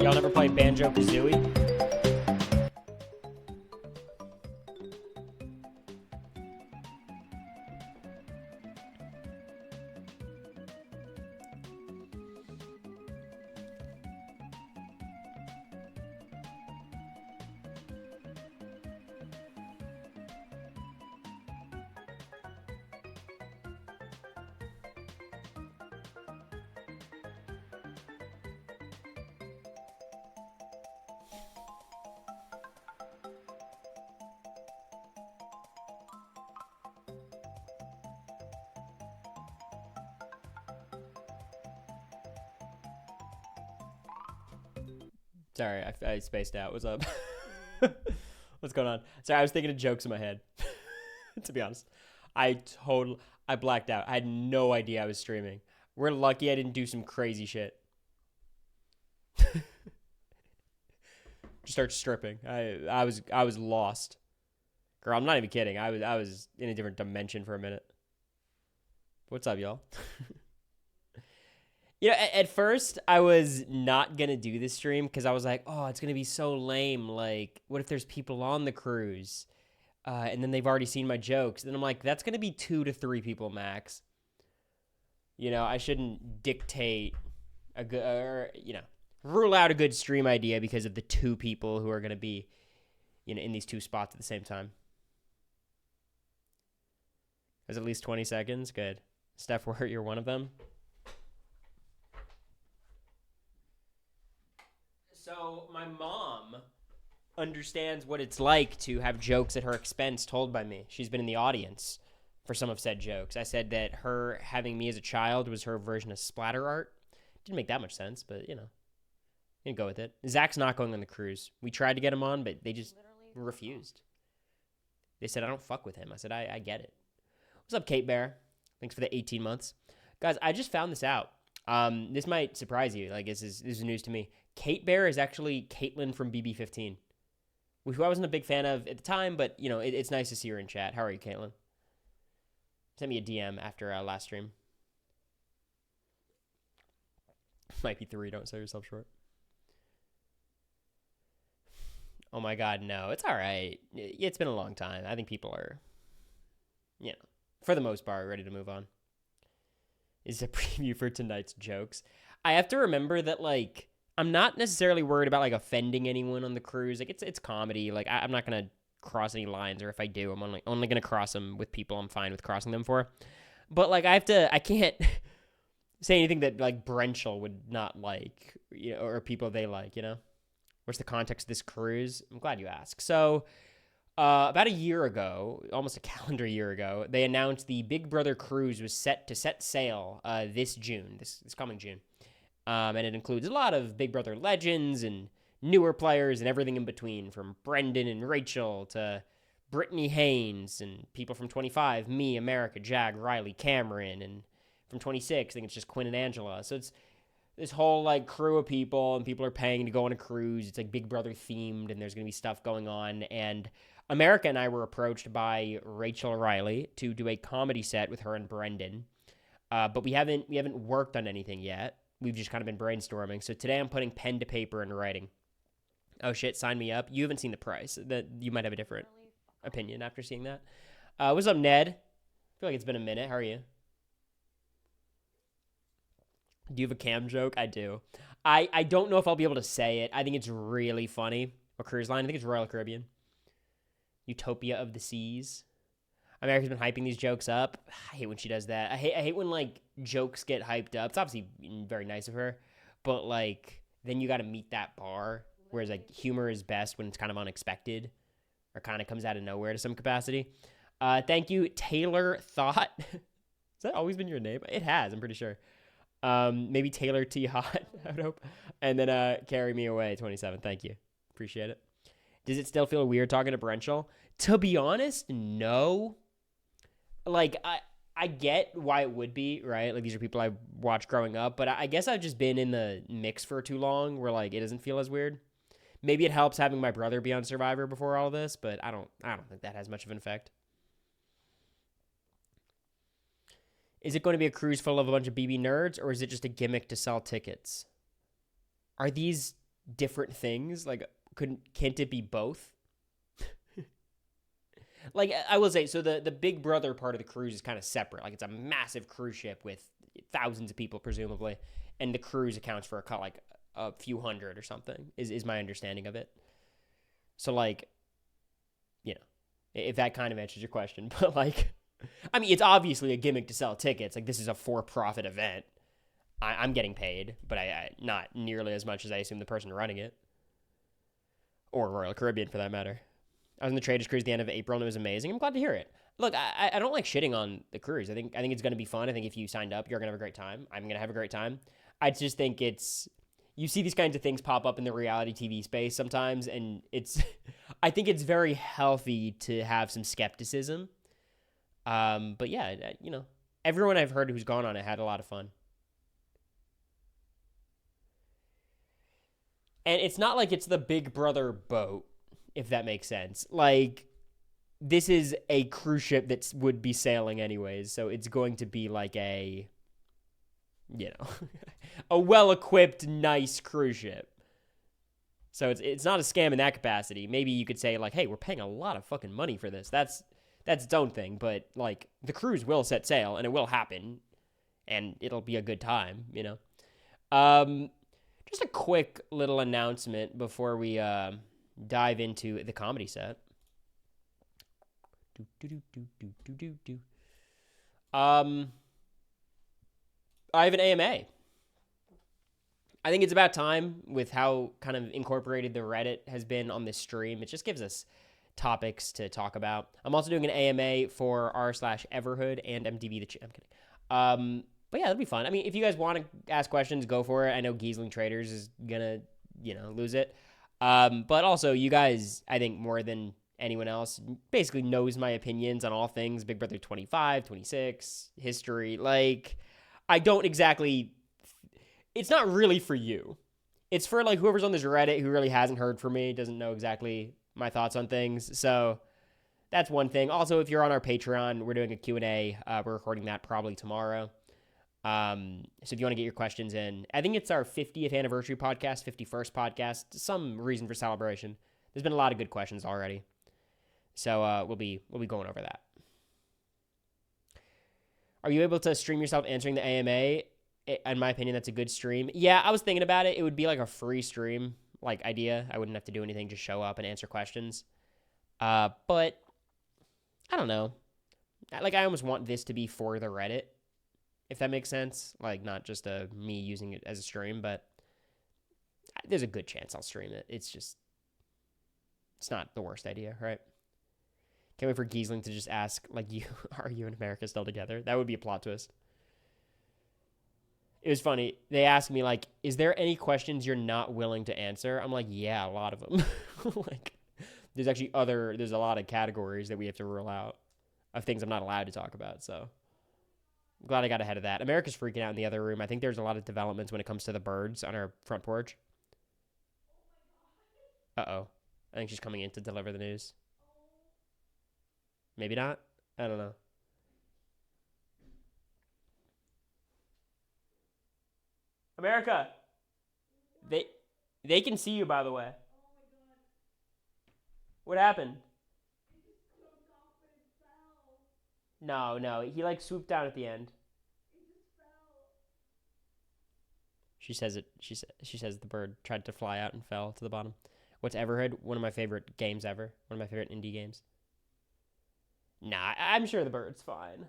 Y'all never played Banjo-Kazooie? Sorry, I spaced out. What's up? What's going on? Sorry, I was thinking of jokes in my head. To be honest, I blacked out. I had no idea I was streaming. We're lucky I didn't do some crazy shit. Just start stripping. I was lost. Girl, I'm not even kidding. I was in a different dimension for a minute. What's up, y'all? You know, at first, I was not going to do this stream because I was like, oh, it's going to be so lame. Like, what if there's people on the cruise? And then they've already seen my jokes. Then I'm like, that's going to be 2 to 3 people max. You know, I shouldn't dictate a good, or, you know, rule out a good stream idea because of the 2 people who are going to be, you know, in these 2 spots at the same time. There's at least 20 seconds. Good. Steph, you're one of them. So my mom understands what it's like to have jokes at her expense told by me. She's been in the audience for some of said jokes. I said that her having me as a child was her version of splatter art. Didn't make that much sense, but, you know, you can go with it. Zach's not going on the cruise. We tried to get him on, but they just refused. They said, I don't fuck with him. I said, I get it. What's up, Kate Bear? Thanks for the 18 months. Guys, I just found this out. This might surprise you. Like, this is news to me. Kate Bear is actually Caitlyn from BB15, who I wasn't a big fan of at the time, but, you know, it's nice to see her in chat. How are you, Caitlyn? Send me a DM after last stream. Might be 3. Don't sell yourself short. Oh, my God, no. It's all right. It's been a long time. I think people are, you know, for the most part, ready to move on. Is a preview for tonight's jokes. I have to remember that, like, I'm not necessarily worried about, like, offending anyone on the cruise. Like, it's comedy. Like, I'm not going to cross any lines, or if I do, I'm only going to cross them with people I'm fine with crossing them for. But, like, I can't say anything that, like, Brenchel would not like, you know, or people they like, you know? What's the context of this cruise? I'm glad you asked. So, about a year ago, almost a calendar year ago, they announced the Big Brother cruise was set to set sail this June, this coming June. And it includes a lot of Big Brother legends and newer players and everything in between, from Brendan and Rachel to Brittany Haynes and people from 25, me, America, Jag, Riley, Cameron, and from 26, I think it's just Quinn and Angela. So it's this whole, like, crew of people, and people are paying to go on a cruise. It's, like, Big Brother themed, and there's going to be stuff going on. And America and I were approached by Rachel Riley to do a comedy set with her and Brendan. But we haven't worked on anything yet. We've just kind of been brainstorming. So today I'm putting pen to paper and writing. Oh, shit, sign me up. You haven't seen the price. That you might have a different opinion after seeing that. What's up, Ned? I feel like it's been a minute. How are you? Do you have a cam joke? I do. I don't know if I'll be able to say it. I think it's really funny. A cruise line. I think it's Royal Caribbean. Utopia of the Seas. America's been hyping these jokes up. I hate when she does that. I hate when, like, jokes get hyped up. It's obviously very nice of her, but, like, then you got to meet that bar. Whereas, like, humor is best when it's kind of unexpected or kind of comes out of nowhere to some capacity. Thank you, Taylor Thought. Has that always been your name? It has, I'm pretty sure. Maybe Taylor T Hot, I would hope. And then Carry Me Away 27. Thank you. Appreciate it. Does it still feel weird talking to Brenchel? To be honest, no. Like, I get why it would be, right? Like, these are people I watched growing up, but I guess I've just been in the mix for too long where, like, it doesn't feel as weird. Maybe it helps having my brother be on Survivor before all this, but I don't think that has much of an effect. Is it going to be a cruise full of a bunch of BB nerds, or is it just a gimmick to sell tickets? Are these different things? Like, can't it be both? Like, I will say, so the Big Brother part of the cruise is kind of separate. Like, it's a massive cruise ship with thousands of people, presumably, and the cruise accounts for like a few hundred or something, is my understanding of it. So, like, you know, if that kind of answers your question. But, like, I mean, it's obviously a gimmick to sell tickets. Like, this is a for-profit event. I'm getting paid, but I not nearly as much as I assume the person running it, or Royal Caribbean for that matter. I was on the Traders Cruise at the end of April, and it was amazing. I'm glad to hear it. Look, I don't like shitting on the cruise. I think it's going to be fun. I think if you signed up, you're going to have a great time. I'm going to have a great time. I just think you see these kinds of things pop up in the reality TV space sometimes, and I think it's very healthy to have some skepticism. But yeah, everyone I've heard who's gone on it had a lot of fun. And it's not like it's the Big Brother boat, if that makes sense. Like, this is a cruise ship that would be sailing anyways, so it's going to be like a well-equipped, nice cruise ship. So it's not a scam in that capacity. Maybe you could say, like, hey, we're paying a lot of fucking money for this. That's its own thing, but, like, the cruise will set sail, and it will happen, and it'll be a good time, Just a quick little announcement before we dive into the comedy set. I have an AMA. I think it's about time with how kind of incorporated the Reddit has been on this stream. It just gives us topics to talk about. I'm also doing an AMA for r/Everhood and MTV I'm kidding. But yeah, that'll be fun. I mean, if you guys want to ask questions, go for it. I know Giesling Traders is gonna, lose it. But also, you guys, I think more than anyone else, basically knows my opinions on all things Big Brother 25, 26, history. Like, I don't exactly. It's not really for you. It's for, like, whoever's on this Reddit who really hasn't heard from me, doesn't know exactly my thoughts on things. So that's one thing. Also, if you're on our Patreon, we're doing a Q&A. We're recording that probably tomorrow. So if you want to get your questions in, I think it's our 50th anniversary podcast, 51st podcast, some reason for celebration. There's been a lot of good questions already. So, we'll be going over that. Are you able to stream yourself answering the AMA? In my opinion, that's a good stream. Yeah, I was thinking about it. It would be like a free stream, like, idea. I wouldn't have to do anything, just show up and answer questions. But I don't know. Like, I almost want this to be for the Reddit, if that makes sense. Like, not just me using it as a stream, but there's a good chance I'll stream it. It's not the worst idea, right? Can't wait for Giesling to just ask, like, are you and America still together? That would be a plot twist. It was funny. They asked me, like, is there any questions you're not willing to answer? I'm like, yeah, a lot of them. Like, there's a lot of categories that we have to rule out of things I'm not allowed to talk about, so I'm glad I got ahead of that. America's freaking out in the other room. I think there's a lot of developments when it comes to the birds on our front porch. Uh-oh. I think she's coming in to deliver the news. Maybe not? I don't know. America! They can see you, by the way. What happened? No. He, like, swooped down at the end. She says the bird tried to fly out and fell to the bottom. What's Everhood? One of my favorite games ever. One of my favorite indie games. Nah, I'm sure the bird's fine.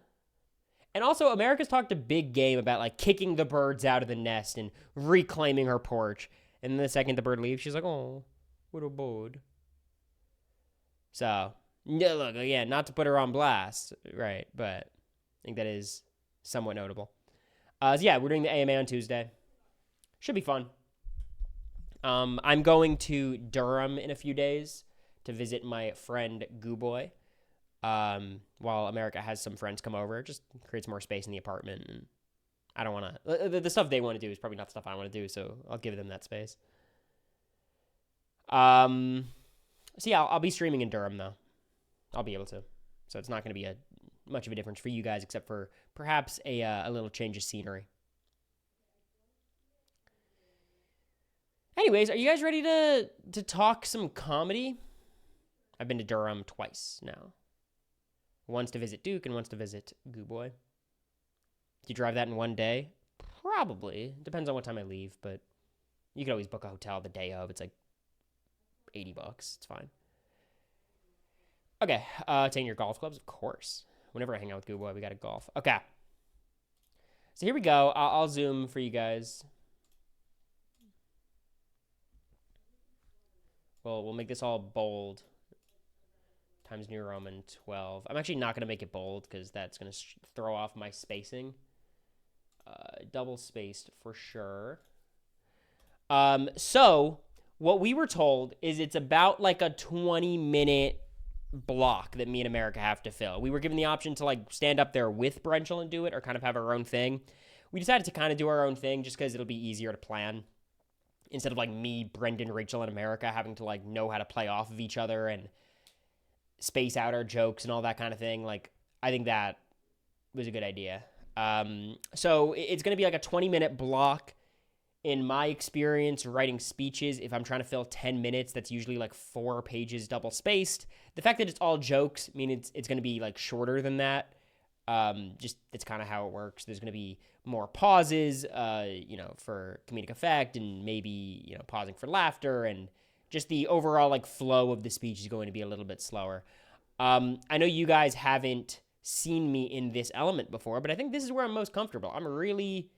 And also, America's talked a big game about, like, kicking the birds out of the nest and reclaiming her porch. And the second the bird leaves, she's like, oh, what a bird. So, yeah, look, again, not to put her on blast, right? But I think that is somewhat notable. So yeah, we're doing the AMA on Tuesday. Should be fun. I'm going to Durham in a few days to visit my friend Gooboy. While America has some friends come over, just creates more space in the apartment. And I don't want to, the stuff they want to do is probably not stuff I want to do, so I'll give them that space. So yeah, I'll be streaming in Durham though. I'll be able to. So it's not going to be much of a difference for you guys, except for perhaps a little change of scenery. Anyways, are you guys ready to talk some comedy? I've been to Durham twice now. Once to visit Duke and once to visit Goo Boy. Do you drive that in one day? Probably. Depends on what time I leave, but you could always book a hotel the day of. It's like $80. It's fine. Okay, taking your golf clubs, of course. Whenever I hang out with Goo Boy, we got to golf. Okay. So here we go. I'll zoom for you guys. Well, we'll make this all bold. Times New Roman 12. I'm actually not going to make it bold because that's going to throw off my spacing. Double spaced for sure. So what we were told is it's about like a 20-minute block that me and America have to fill. We were given the option to like stand up there with Brenchel and do it or kind of have our own thing. We decided to kind of do our own thing just because it'll be easier to plan instead of like me, Brendan, Rachel, and America having to like know how to play off of each other and space out our jokes and all that kind of thing. Like, I think that was a good idea. So it's going to be like a 20-minute block. In my experience, writing speeches, if I'm trying to fill 10 minutes, that's usually like 4 pages double spaced. The fact that it's all jokes means it's going to be like shorter than that. Just that's kind of how it works. There's going to be more pauses, for comedic effect and maybe, pausing for laughter, and just the overall like flow of the speech is going to be a little bit slower. I know you guys haven't seen me in this element before, but I think this is where I'm most comfortable. I really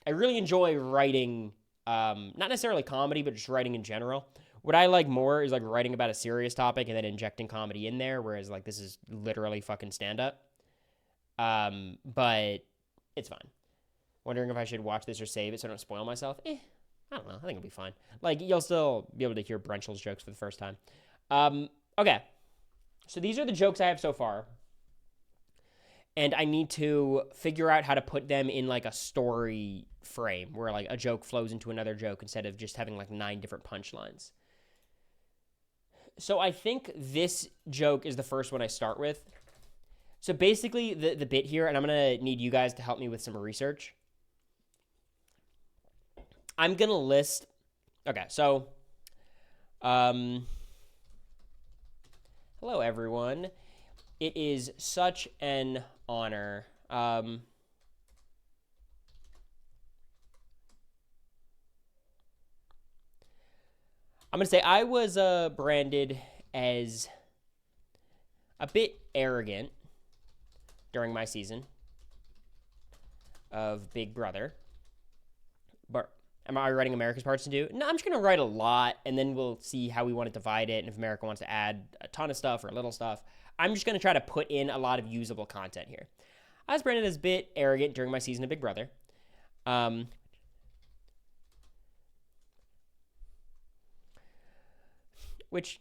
enjoy writing, not necessarily comedy, but just writing in general. What I like more is like writing about a serious topic and then injecting comedy in there, whereas like this is literally fucking stand-up. But it's fine. Wondering if I should watch this or save it so I don't spoil myself. I don't know. I think it'll be fine. Like, you'll still be able to hear Brenchel's jokes for the first time. Okay. So these are the jokes I have so far. And I need to figure out how to put them in like a story frame where like a joke flows into another joke instead of just having like 9 different punchlines. So I think this joke is the first one I start with. So basically the bit here, and I'm going to need you guys to help me with some research. I'm going to list, okay, so, hello everyone. It is such an honor. I'm going to say I was branded as a bit arrogant during my season of Big Brother. But am I writing America's parts to do? No, I'm just going to write a lot, and then we'll see how we want to divide it, and if America wants to add a ton of stuff or a little stuff. I'm just going to try to put in a lot of usable content here. I was branded as a bit arrogant during my season of Big Brother. Which...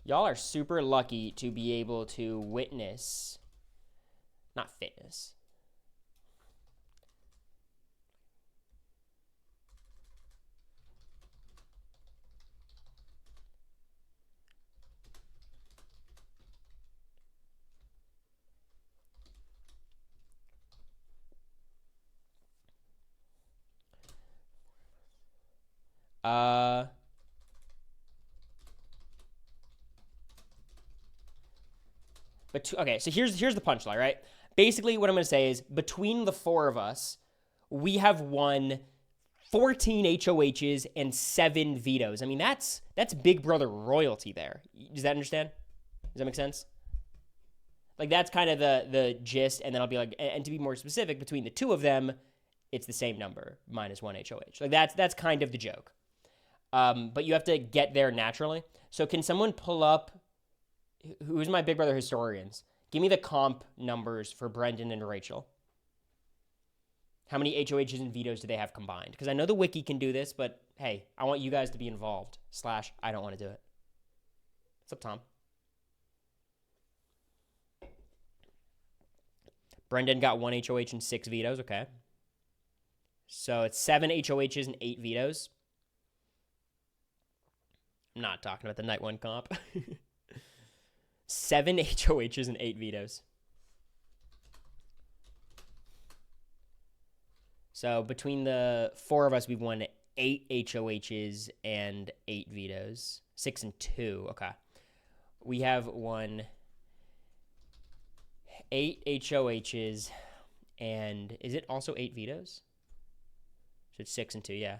Y'all are super lucky to be able to witness, not fitness. Okay, so here's the punchline, right? Basically, what I'm going to say is, between the 4 of us, we have won 14 HOHs and 7 vetoes. I mean, that's Big Brother royalty there. Does that understand? Does that make sense? Like, that's kind of the gist, and then I'll be like, and to be more specific, between the 2 of them, it's the same number, minus 1 HOH. Like, that's kind of the joke. But you have to get there naturally. So can someone pull up... Who's my Big Brother historians? Give me the comp numbers for Brendan and Rachel. How many HOHs and vetoes do they have combined? Because I know the wiki can do this, but hey, I want you guys to be involved. / I don't want to do it. What's up, Tom? Brendan got 1 HOH and 6 vetoes. Okay. So it's 7 HOHs and 8 vetoes. I'm not talking about the night one comp. 7 HOHs and 8 vetoes. So between the 4 of us, we've won 8 HOHs and 8 vetoes. 6 and 2. Okay. We have won 8 HOHs and is it also 8 vetoes? So it's 6 and 2, yeah.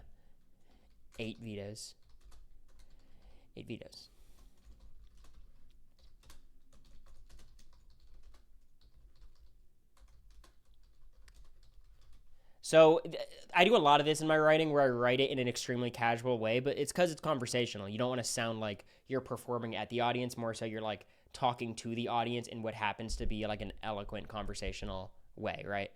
8 vetoes. 8 vetoes. So I do a lot of this in my writing where I write it in an extremely casual way, but it's because it's conversational. You don't want to sound like you're performing at the audience, more so you're like talking to the audience in what happens to be like an eloquent conversational way, right?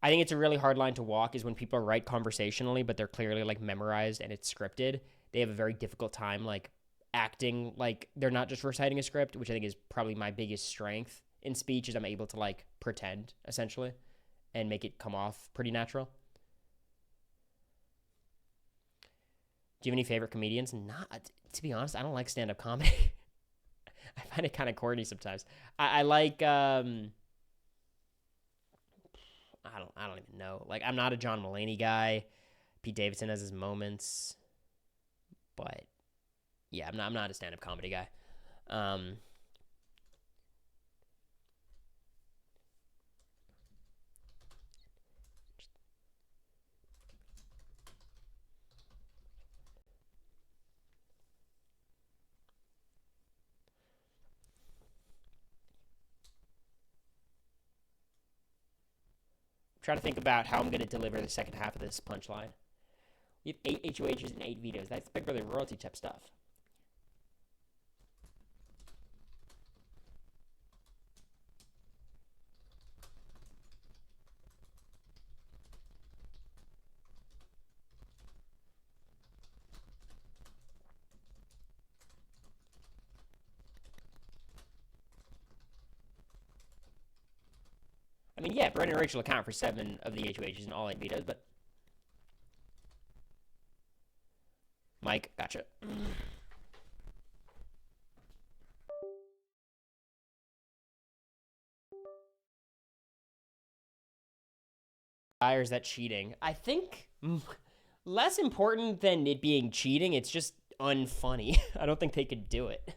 I think it's a really hard line to walk is when people write conversationally, but they're clearly like memorized and it's scripted. They have a very difficult time like acting like they're not just reciting a script, which I think is probably my biggest strength in speech is I'm able to like pretend essentially and make it come off pretty natural. Do you have any favorite comedians? Not, to be honest, I don't like stand-up comedy. I find it kind of corny sometimes. I like I don't even know. Like I'm not a John Mulaney guy. Pete Davidson has his moments, but yeah, I'm not a stand-up comedy guy. Try to think about how I'm going to deliver the second half of this punchline. We have 8 HOHs and 8 vetoes. That's Big Brother royalty type stuff. I mean, yeah, Brendan and Rachel account for 7 of the HOHs and all 8 vetoes, but Mike, gotcha. Or is that cheating? I think less important than it being cheating, it's just unfunny. I don't think they could do it.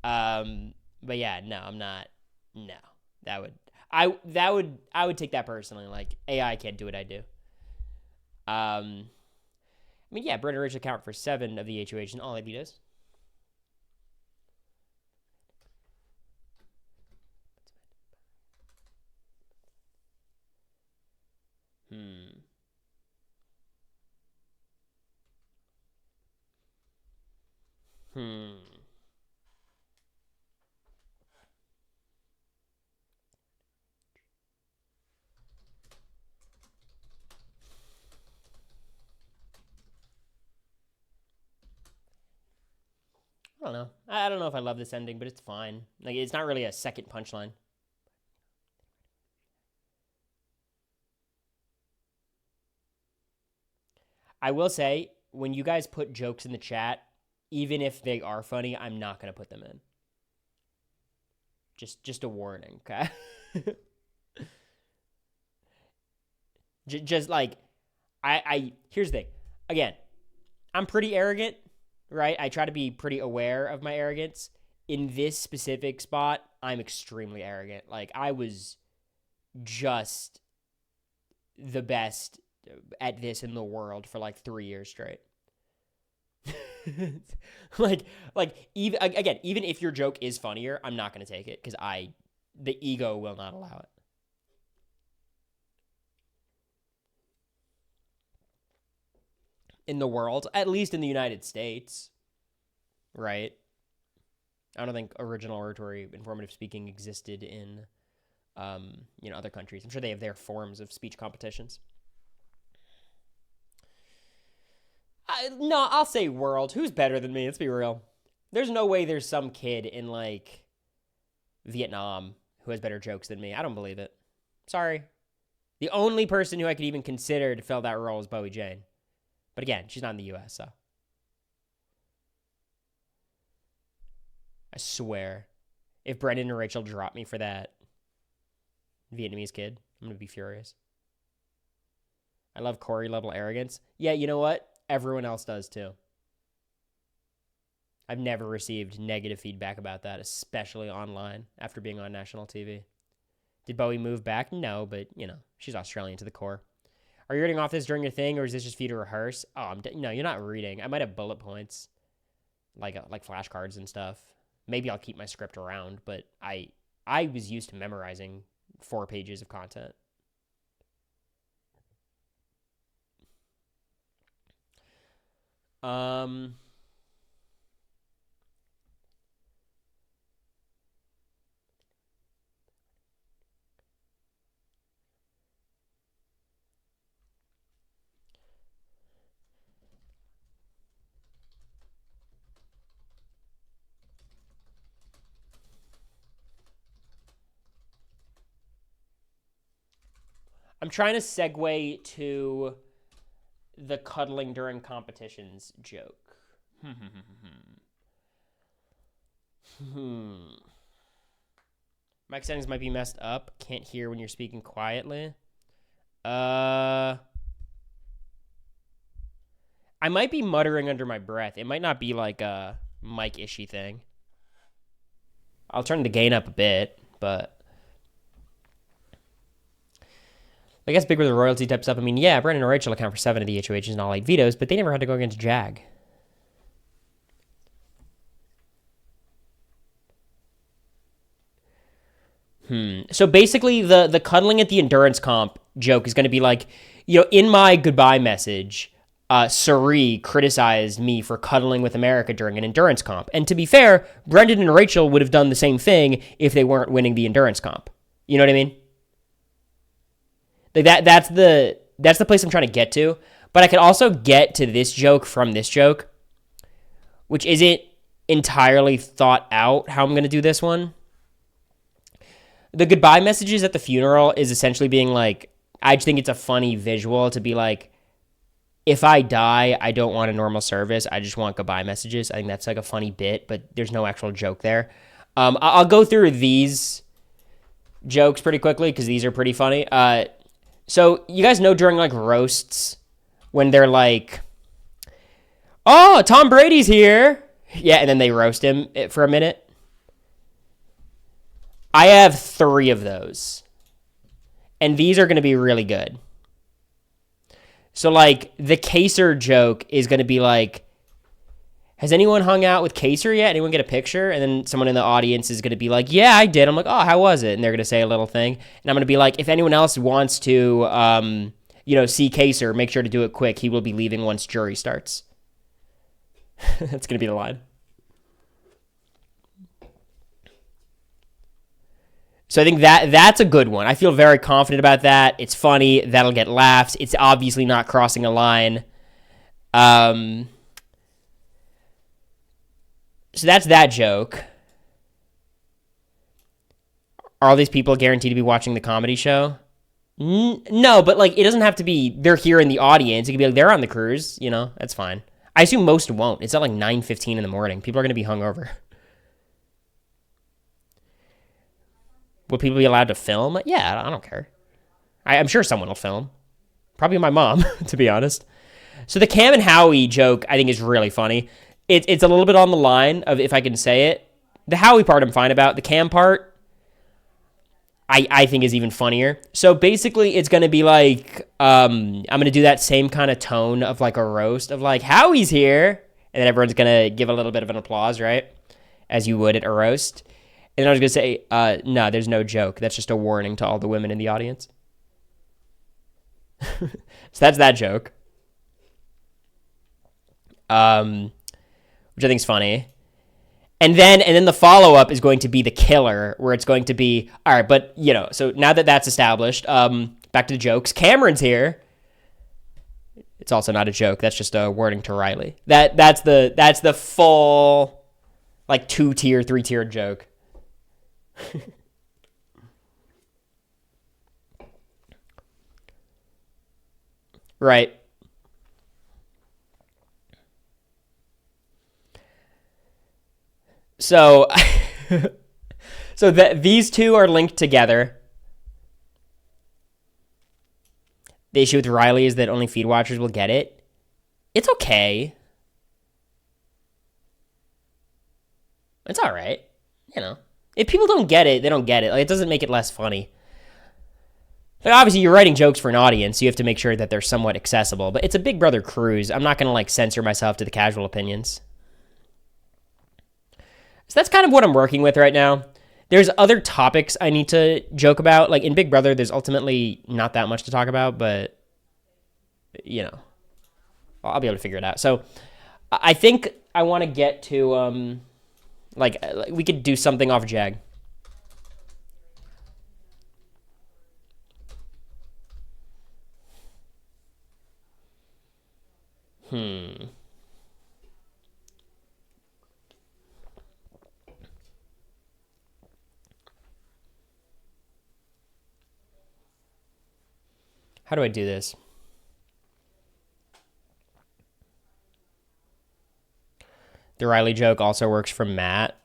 But yeah, no, I'm not. No, I would take that personally. Like AI can't do what I do. I mean, yeah, Brett and Rich account for 7 of the HOH and all AB does. Hmm. Hmm. I don't know. I don't know if I love this ending, but it's fine. Like, it's not really a second punchline. I will say, when you guys put jokes in the chat, even if they are funny, I'm not gonna put them in. Just a warning, okay? Just like I here's the thing. Again, I'm pretty arrogant, right? I try to be pretty aware of my arrogance. In this specific spot, I'm extremely arrogant. Like I was just the best at this in the world for like 3 years straight. like even again, even if your joke is funnier, I'm not going to take it cuz the ego will not allow it. In the world, at least in the United States, right? I don't think original oratory, informative speaking existed in, other countries. I'm sure they have their forms of speech competitions. No, I'll say world. Who's better than me? Let's be real. There's no way there's some kid in like Vietnam who has better jokes than me. I don't believe it. Sorry. The only person who I could even consider to fill that role is Bowie Jane. But again, she's not in the U.S., so. I swear, if Brendan and Rachel drop me for that Vietnamese kid, I'm going to be furious. I love Cory level arrogance. Yeah, you know what? Everyone else does too. I've never received negative feedback about that, especially online after being on national TV. Did Bowie move back? No, but, she's Australian to the core. Are you reading off this during your thing, or is this just for you to rehearse? Oh, no, you're not reading. I might have bullet points, like flashcards and stuff. Maybe I'll keep my script around, but I was used to memorizing 4 pages of content. I'm trying to segue to the cuddling during competitions joke. Mic settings might be messed up. Can't hear when you're speaking quietly. I might be muttering under my breath. It might not be like a mic issue thing. I'll turn the gain up a bit, but I guess big with the royalty type stuff. I mean, yeah, Brendan and Rachel account for 7 of the HOHs and all 8 vetoes, but they never had to go against Jag. So basically, the cuddling at the endurance comp joke is going to be like, in my goodbye message, Suri criticized me for cuddling with America during an endurance comp. And to be fair, Brendan and Rachel would have done the same thing if they weren't winning the endurance comp. You know what I mean? Like that's the place I'm trying to get to. But I could also get to this joke from this joke, which isn't entirely thought out how I'm going to do this one. The goodbye messages at the funeral is essentially being like, I just think it's a funny visual to be like, if I die, I don't want a normal service. I just want goodbye messages. I think that's like a funny bit, but there's no actual joke there. I'll go through these jokes pretty quickly because these are pretty funny. So you guys know during like roasts when they're like, oh, Tom Brady's here. Yeah, and then they roast him for a minute. I have 3 of those. And these are going to be really good. So, like, the Kaser joke is going to be like, has anyone hung out with Kaser yet? Anyone get a picture? And then someone in the audience is going to be like, yeah, I did. I'm like, oh, how was it? And they're going to say a little thing. And I'm going to be like, if anyone else wants to, see Kaser, make sure to do it quick. He will be leaving once jury starts. That's going to be the line. So I think that's a good one. I feel very confident about that. It's funny. That'll get laughs. It's obviously not crossing a line. So that's that joke. Are all these people guaranteed to be watching the comedy show? No, but like it doesn't have to be they're here in the audience. It could be like they're on the cruise. That's fine. I assume most won't. It's at like 9:15 in the morning. People are going to be hungover. Will people be allowed to film? Yeah, I don't care. I'm sure someone will film. Probably my mom, to be honest. So the Cam and Howie joke, I think, is really funny. It's a little bit on the line of if I can say it. The Howie part I'm fine about. The Cam part, I think, is even funnier. So basically, it's going to be like, I'm going to do that same kind of tone of like a roast of like, Howie's here. And then everyone's going to give a little bit of an applause, right? As you would at a roast. And then I was going to say, no, there's no joke. That's just a warning to all the women in the audience. So that's that joke. Which I think is funny. And then the follow-up is going to be the killer, where it's going to be, all right, but, so now that that's established, back to the jokes. Cameron's here. It's also not a joke. That's just a warning to Riley. That's the full, like, 2-tier, 3-tier joke. Right. So, so that these two are linked together. The issue with Riley is that only feed watchers will get it. It's okay. It's all right. You know, if people don't get it, they don't get it. Like, it doesn't make it less funny. Like, obviously, you're writing jokes for an audience, so you have to make sure that they're somewhat accessible. But it's a Big Brother cruise. I'm not gonna like censor myself to the casual opinions. So that's kind of what I'm working with right now. There's other topics I need to joke about. Like in Big Brother, there's ultimately not that much to talk about, but you know, I'll be able to figure it out. So I think I want to get to like we could do something off Jag. Hmm. How do I do this? The Riley joke also works for Matt.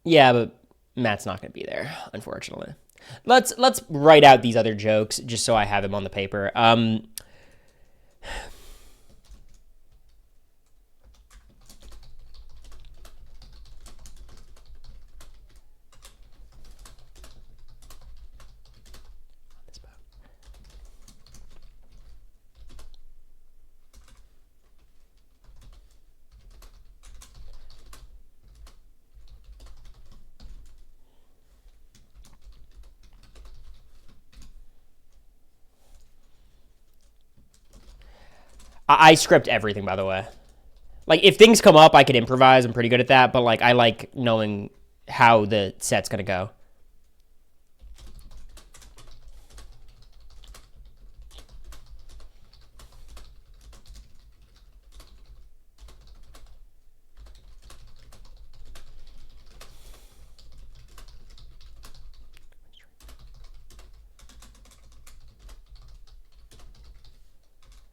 Yeah, but Matt's not going to be there, unfortunately. Let's write out these other jokes just so I have them on the paper. I script everything, by the way. Like, if things come up, I could improvise. I'm pretty good at that. But, like, I like knowing how the set's going to go.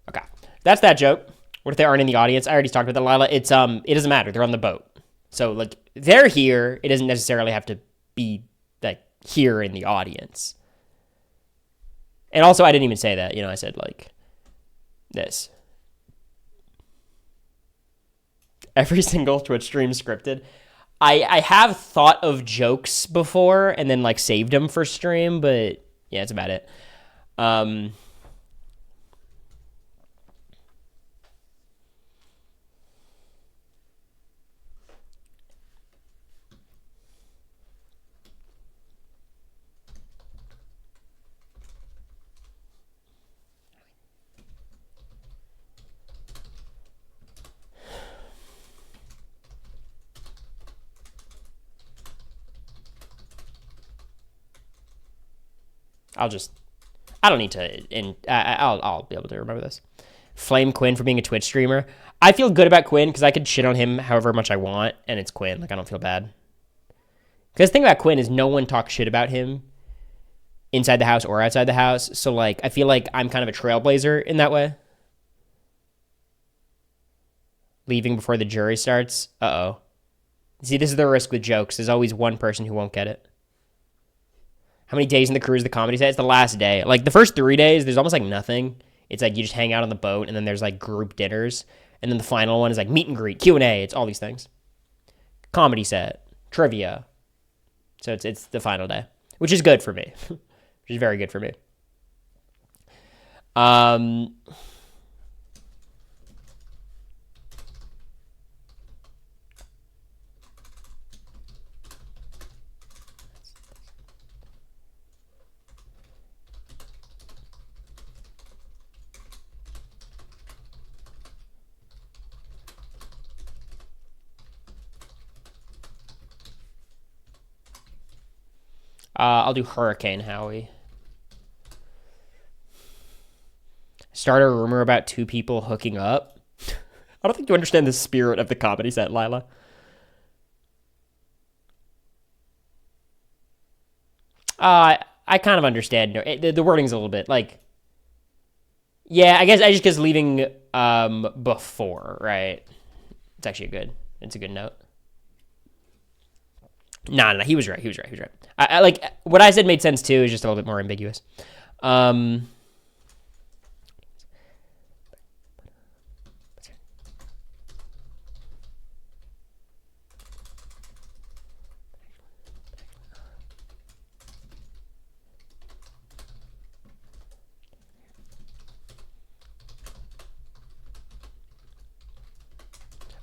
Okay. That's that joke. What if they aren't in the audience? I already talked about that, Lila. It's it doesn't matter. They're on the boat. So like they're here. It doesn't necessarily have to be like here in the audience. And also I didn't even say that. You know, I said like this. Every single Twitch stream scripted. I have thought of jokes before and then like saved them for stream, but yeah, that's about it. I don't need to, and I'll be able to remember this. Flame Quinn for being a Twitch streamer. I feel good about Quinn because I could shit on him however much I want, and it's Quinn. Like, I don't feel bad. Because the thing about Quinn is no one talks shit about him inside the house or outside the house. So, like, I feel like I'm kind of a trailblazer in that way. Leaving before the jury starts. Uh-oh. See, this is the risk with jokes. There's always one person who won't get it. How many days in the cruise the comedy set? It's the last day. Like the first 3 days, there's almost like nothing. It's like you just hang out on the boat, and then there's like group dinners, and then the final one is like meet and greet, Q&A. It's all these things. Comedy set, trivia. So it's the final day, which is good for me, which is very good for me. I'll do Hurricane Howie. Start a rumor about two people hooking up. I don't think you understand the spirit of the comedy set, Lila. I kind of understand. The wording's a little bit like, Yeah, I guess leaving before, right? It's actually it's a good note. No, he was right. He was right. He was right. I like what I said made sense too. It's just a little bit more ambiguous. Um,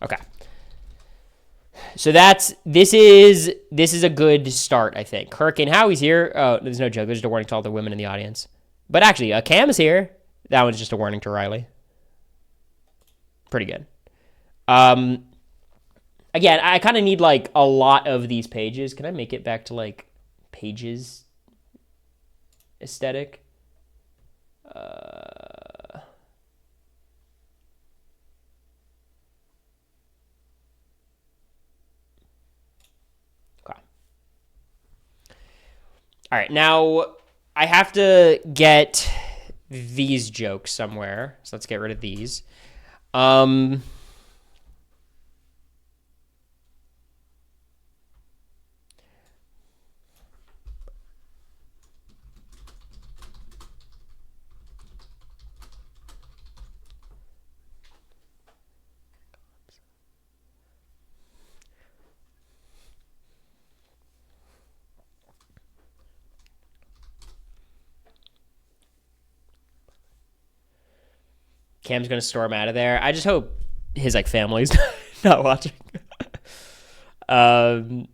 okay. So this is a good start, I think. Hurricane Howie's here. Oh, there's no joke. There's just a warning to all the women in the audience. But actually, Cam is here. That one's just a warning to Riley. Pretty good. Again, I kind of need like a lot of these pages. Can I make it back to like pages aesthetic? Okay. All right, now I have to get these jokes somewhere. So let's get rid of these. Cam's gonna storm out of there. I just hope his like family's not watching. um,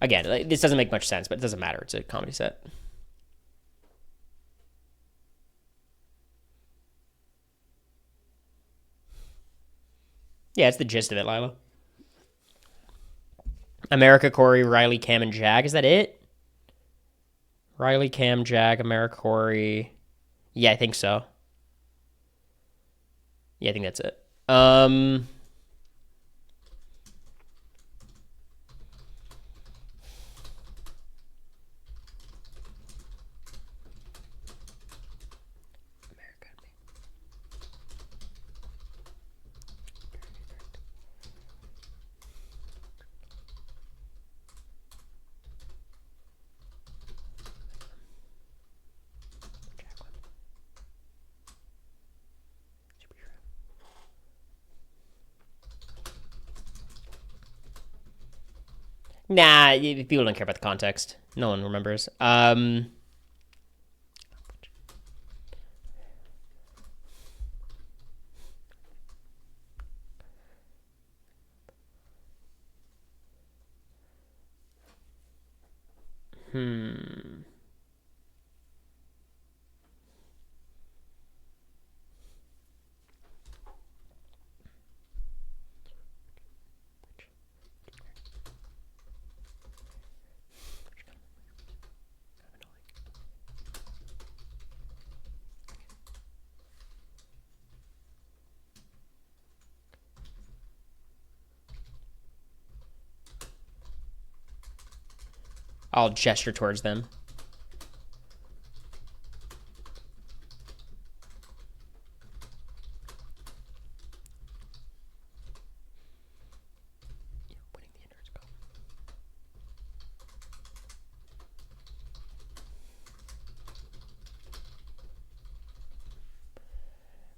again, like, this doesn't make much sense, but it doesn't matter. It's a comedy set. Yeah, it's the gist of it, Lila. America, Cory, Riley, Cam, and Jag. Is that it? Riley, Cam, Jag, America, Cory. Yeah, I think so. Yeah, I think that's it. Nah, people don't care about the context. No one remembers. I'll gesture towards them.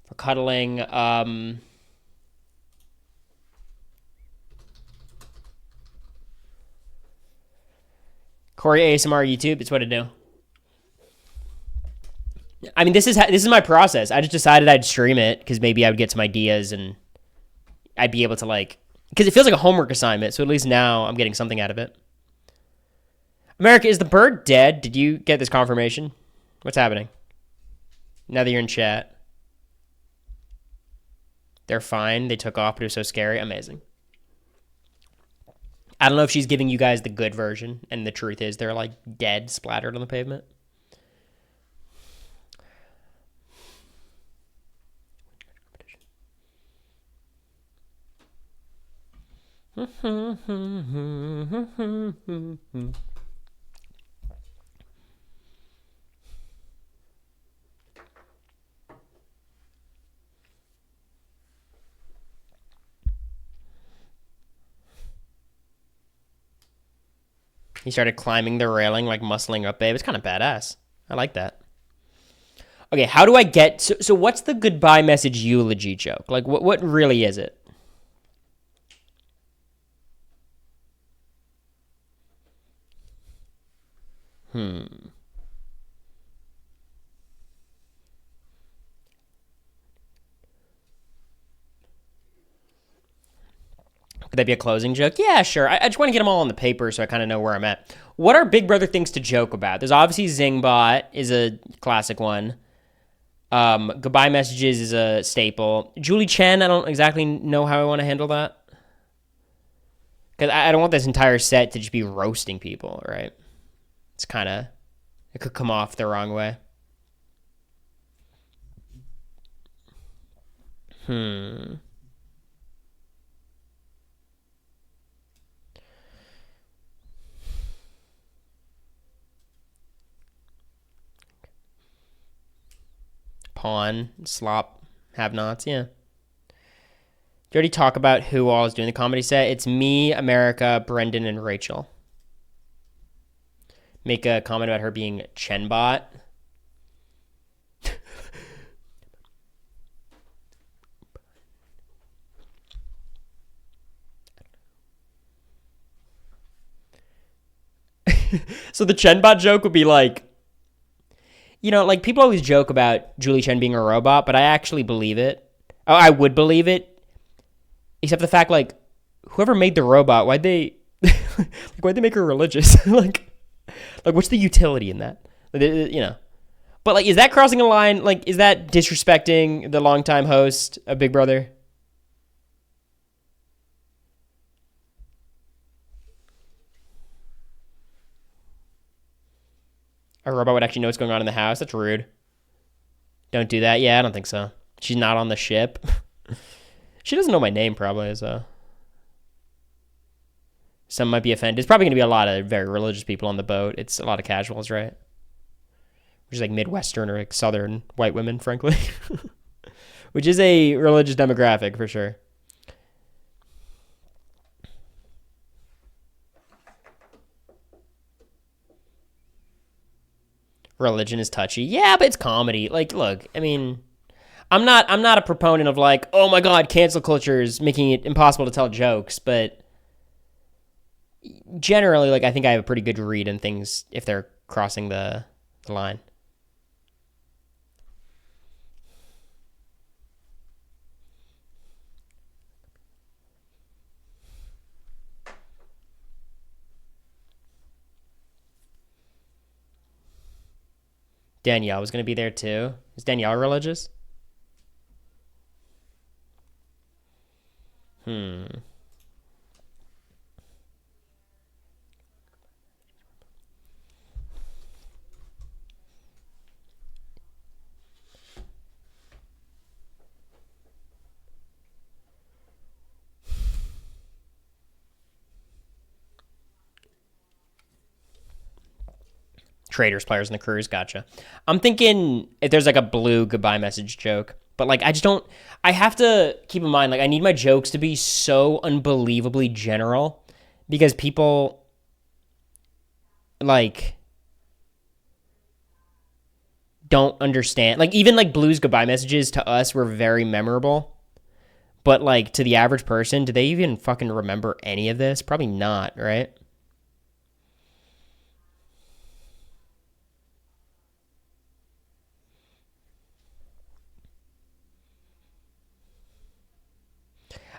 For cuddling, Cory ASMR YouTube. It's what I do. I mean, this is my process. I just decided I'd stream it because maybe I would get some ideas and I'd be able to like, because it feels like a homework assignment. So at least now I'm getting something out of it. America, is the bird dead? Did you get this confirmation? What's happening? Now that you're in chat. They're fine. They took off, but it was so scary. Amazing. I don't know if she's giving you guys the good version, and the truth is they're like dead, splattered on the pavement. He started climbing the railing, like muscling up, babe. It's kind of badass. I like that. Okay, how do I get... So what's the goodbye message eulogy joke? Like, what really is it? Could that be a closing joke? Yeah, sure. I just want to get them all on the paper so I kind of know where I'm at. What are Big Brother things to joke about? There's obviously Zingbot is a classic one. Goodbye messages is a staple. Julie Chen, I don't exactly know how I want to handle that. Because I don't want this entire set to just be roasting people, right? It's kind of... It could come off the wrong way. Pawn, slop, have-nots, yeah. Did you already talk about who all is doing the comedy set? It's me, America, Brendan, and Rachel. Make a comment about her being Chenbot. So the Chenbot joke would be like, you know, like people always joke about Julie Chen being a robot, but I actually believe it. Oh, I would believe it. Except the fact, like, whoever made the robot, why'd they make her religious? like, what's the utility in that? You know. But, like, is that crossing a line? Like, is that disrespecting the longtime host of Big Brother? A robot would actually know what's going on in the house? That's rude. Don't do that. Yeah, I don't think so. She's not on the ship. She doesn't know my name, probably, so... Some might be offended. It's probably going to be a lot of very religious people on the boat. It's a lot of casuals, right? Which is like Midwestern or like Southern white women, frankly. Which is a religious demographic, for sure. Religion is touchy. Yeah, but it's comedy. Like, look, I mean... I'm not a proponent of like, oh my god, cancel culture is making it impossible to tell jokes, but generally, like, I think I have a pretty good read on things if they're crossing the line. Danielle was going to be there too. Is Danielle religious? Traders, players, and the crews. Gotcha. I'm thinking if there's like a blue goodbye message joke, but like I just don't. I have to keep in mind like I need my jokes to be so unbelievably general because people like don't understand. Like even like blues goodbye messages to us were very memorable, but like to the average person, do they even fucking remember any of this? Probably not, right?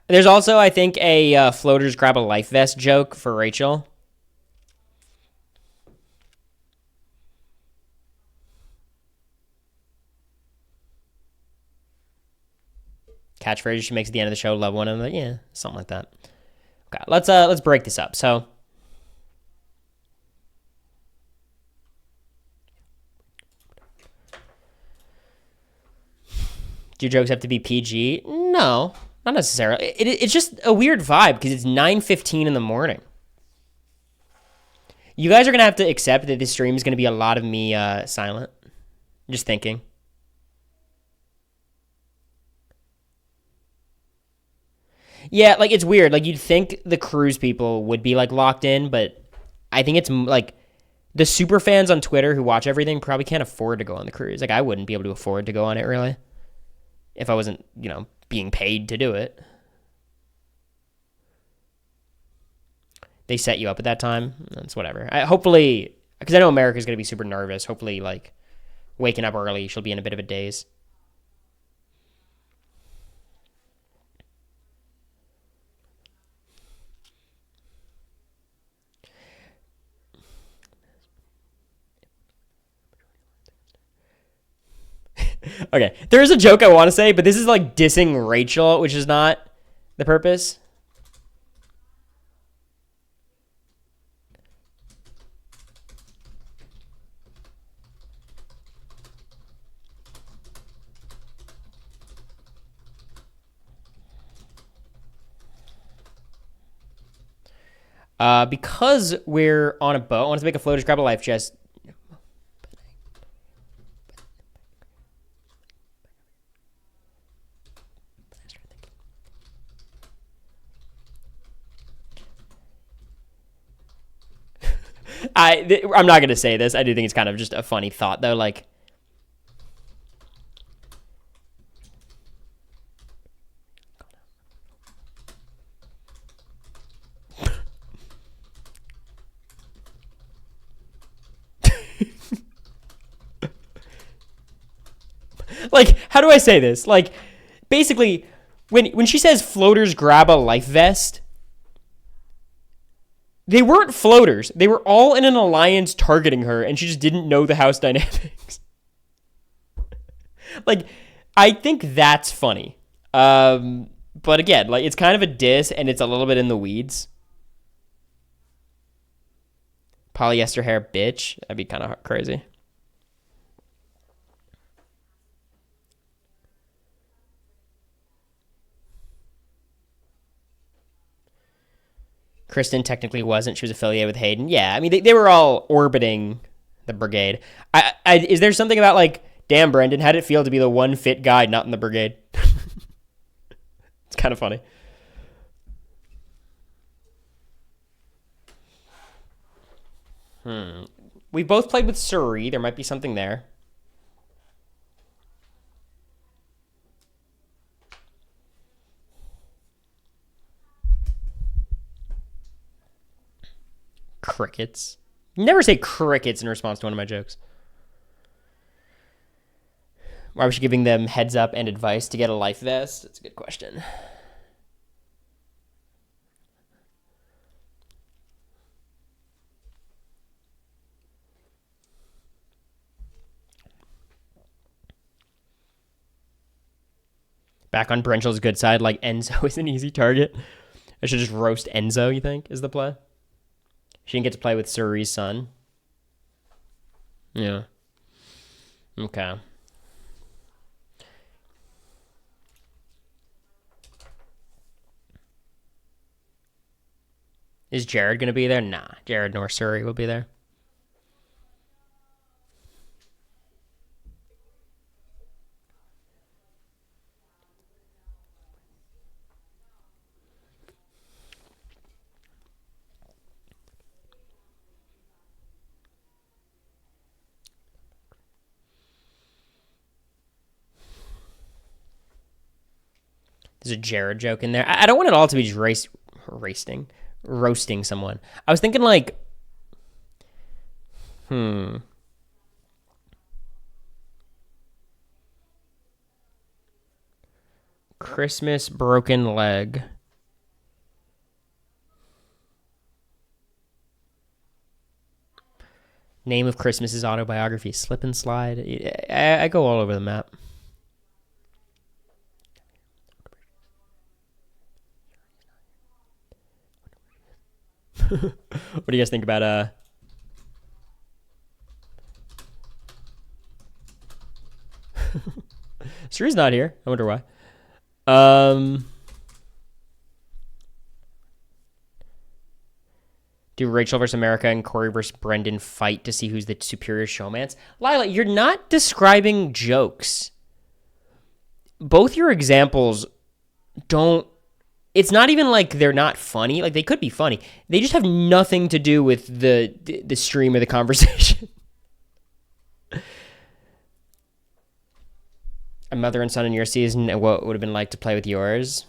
There's also, I think, a floaters grab a life vest joke for Rachel. Catchphrase she makes at the end of the show, love one another. Yeah, something like that. Okay, let's break this up. So, do your jokes have to be PG? No. Not necessarily. It's just a weird vibe because it's 9:15 in the morning. You guys are going to have to accept that this stream is going to be a lot of me silent. Just thinking. Yeah, like it's weird. Like you'd think the cruise people would be like locked in, but I think it's like the super fans on Twitter who watch everything probably can't afford to go on the cruise. Like I wouldn't be able to afford to go on it really if I wasn't, being paid to do it. They set you up at that time. That's whatever. Hopefully, because I know America's going to be super nervous. Hopefully, like waking up early, she'll be in a bit of a daze. Okay, there is a joke I want to say, but this is like dissing Rachel, which is not the purpose. Because we're on a boat, I want to make a floaters, grab a life chest. I'm not gonna say this. I do think it's kind of just a funny thought though. Like, like how do I say this? Like, basically, when she says floaters grab a life vest, they weren't floaters. They were all in an alliance targeting her, and she just didn't know the house dynamics. Like, I think that's funny. But again, like it's kind of a diss, and it's a little bit in the weeds. Polyester hair, bitch. That'd be kind of crazy. Kristen technically wasn't. She was affiliated with Hayden. Yeah, I mean, they were all orbiting the brigade. Is there something about, like, damn, Brendan, how did it feel to be the one fit guy not in the brigade? It's kind of funny. We both played with Surrey. There might be something there. Crickets. Never say crickets in response to one of my jokes. Why was she giving them heads up and advice to get a life vest? That's a good question. Back on Brenchel's good side, like Enzo is an easy target. I should just roast Enzo, you think, is the play? She didn't get to play with Surrey's son. Yeah. Okay. Is Jared going to be there? Nah. Jared nor Surrey will be there. There's a Jared joke in there. I don't want it all to be just roasting someone. I was thinking like, Christmas broken leg. Name of Christmas's autobiography, Slip and Slide. I go all over the map. What do you guys think about Suri's not here. I wonder why. Do Rachel versus America and Cory versus Brendan fight to see who's the superior showmance? Lila, you're not describing jokes. Both your examples don't. It's not even like they're not funny. Like, they could be funny. They just have nothing to do with the stream of the conversation. A mother and son in your season, and what would have been like to play with yours?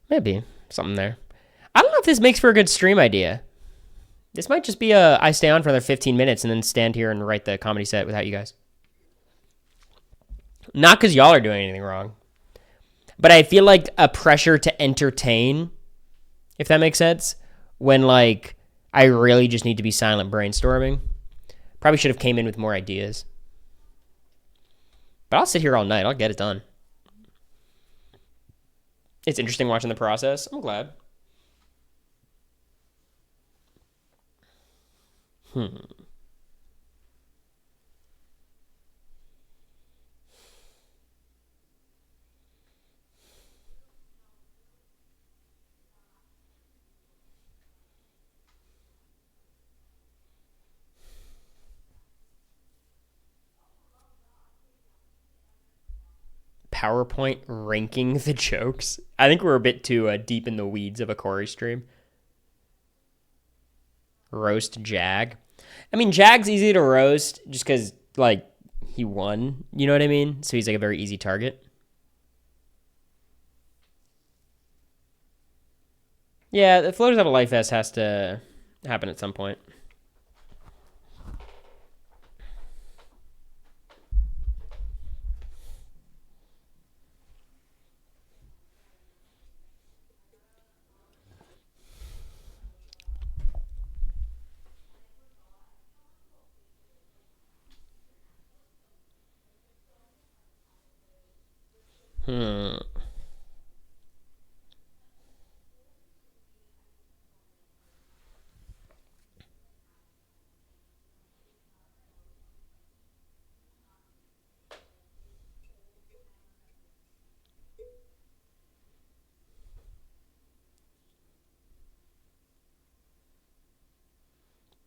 Maybe something there. I don't know if this makes for a good stream idea. This might just be I stay on for another 15 minutes and then stand here and write the comedy set without you guys. Not because y'all are doing anything wrong, but I feel like a pressure to entertain, if that makes sense, when like I really just need to be silent brainstorming. Probably should have came in with more ideas. But I'll sit here all night. I'll get it done. It's interesting watching the process. I'm glad. PowerPoint ranking the jokes. I think we're a bit too deep in the weeds of a Cory stream. Roast Jag. I mean, Jag's easy to roast just because, like, he won. You know what I mean? So he's, like, a very easy target. Yeah, the Floaters Have a Life Fest has to happen at some point.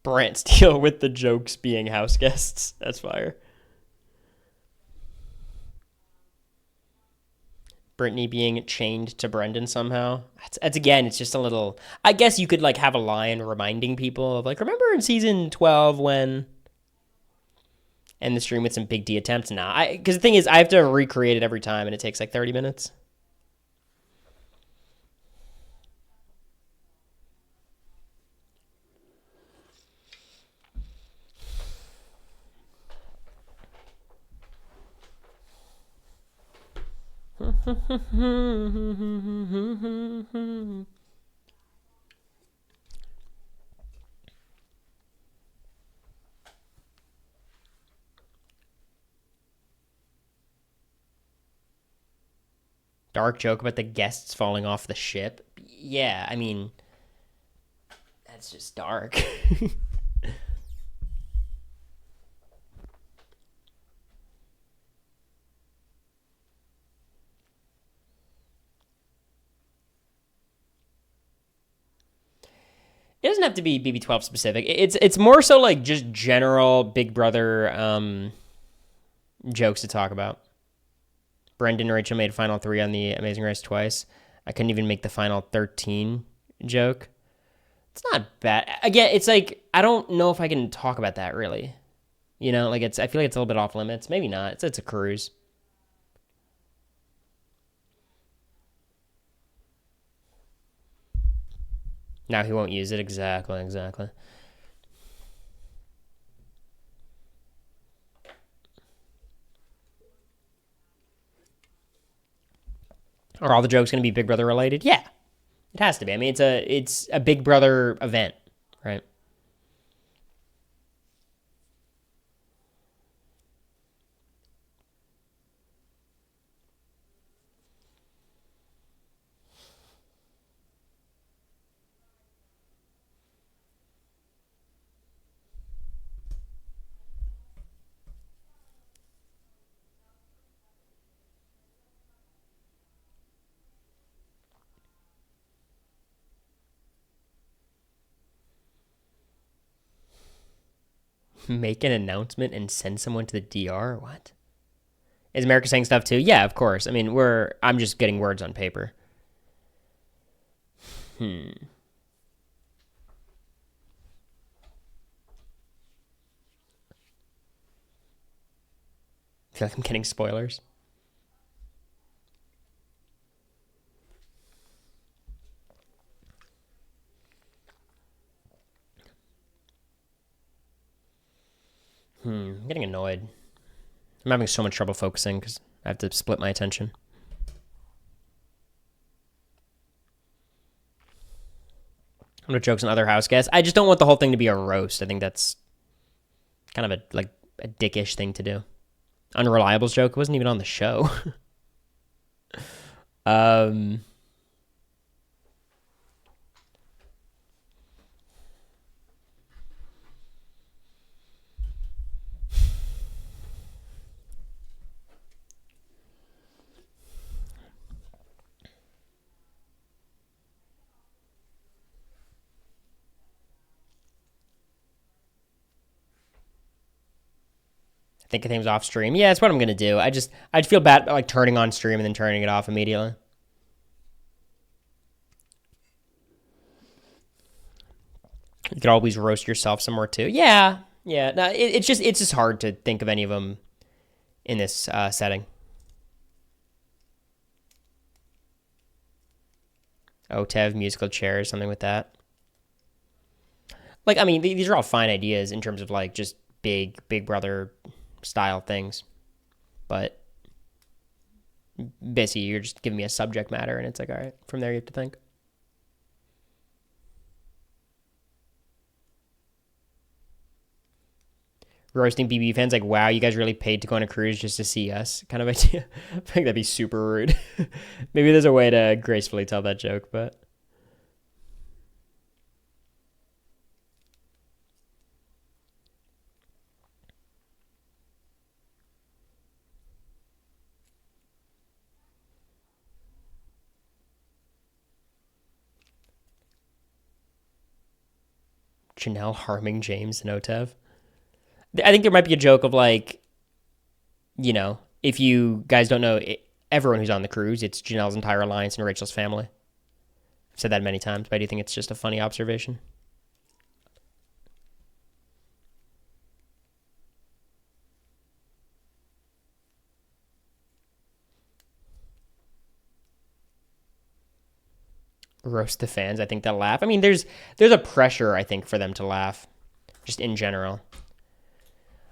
Brant Steele with the jokes being house guests. That's fire. Brittany being chained to Brendan somehow. That's again, it's just a little. I guess you could like have a line reminding people of like, remember in season 12 when. And the stream with some big D attempts. Nah, because the thing is, I have to recreate it every time, and it takes like 30 minutes. Dark joke about the guests falling off the ship. Yeah, I mean, that's just dark. It doesn't have to be BB12 specific. It's more so like just general Big Brother jokes to talk about. Brendan and Rachel made final 3 on the Amazing Race twice. I couldn't even make the final 13 joke. It's not bad. Again, it's like I don't know if I can talk about that really. You know, like I feel like it's a little bit off limits. Maybe not. It's a cruise. Now he won't use it. Exactly. Are all the jokes going to be Big Brother related? Yeah, it has to be. I mean, it's a Big Brother event, right? Make an announcement and send someone to the DR? What? Is America saying stuff too? Yeah, of course. I mean, I'm just getting words on paper. I feel like I'm getting spoilers. I'm getting annoyed. I'm having so much trouble focusing because I have to split my attention. What jokes on other house guests? I just don't want the whole thing to be a roast. I think that's kind of a dickish thing to do. Unreliable's joke wasn't even on the show. Think of things off stream. Yeah, that's what I'm gonna do. I'd feel bad like turning on stream and then turning it off immediately. You could always roast yourself somewhere too. Yeah. No, it's just hard to think of any of them in this setting. OTEV, musical chairs, something with that. Like, I mean, these are all fine ideas in terms of like just Big Brother style things, but basically you're just giving me a subject matter and it's like, all right, from there you have to think. Roasting BB fans like, wow, you guys really paid to go on a cruise just to see us kind of idea. I think that'd be super rude. Maybe there's a way to gracefully tell that joke, but Janelle harming James and OTEV. I think there might be a joke of like, you know, if you guys don't know, everyone who's on the cruise, it's Janelle's entire alliance and Rachel's family. I've said that many times, but I do think it's just a funny observation. Roast the fans. I think they'll laugh. I mean, there's a pressure, I think, for them to laugh, just in general.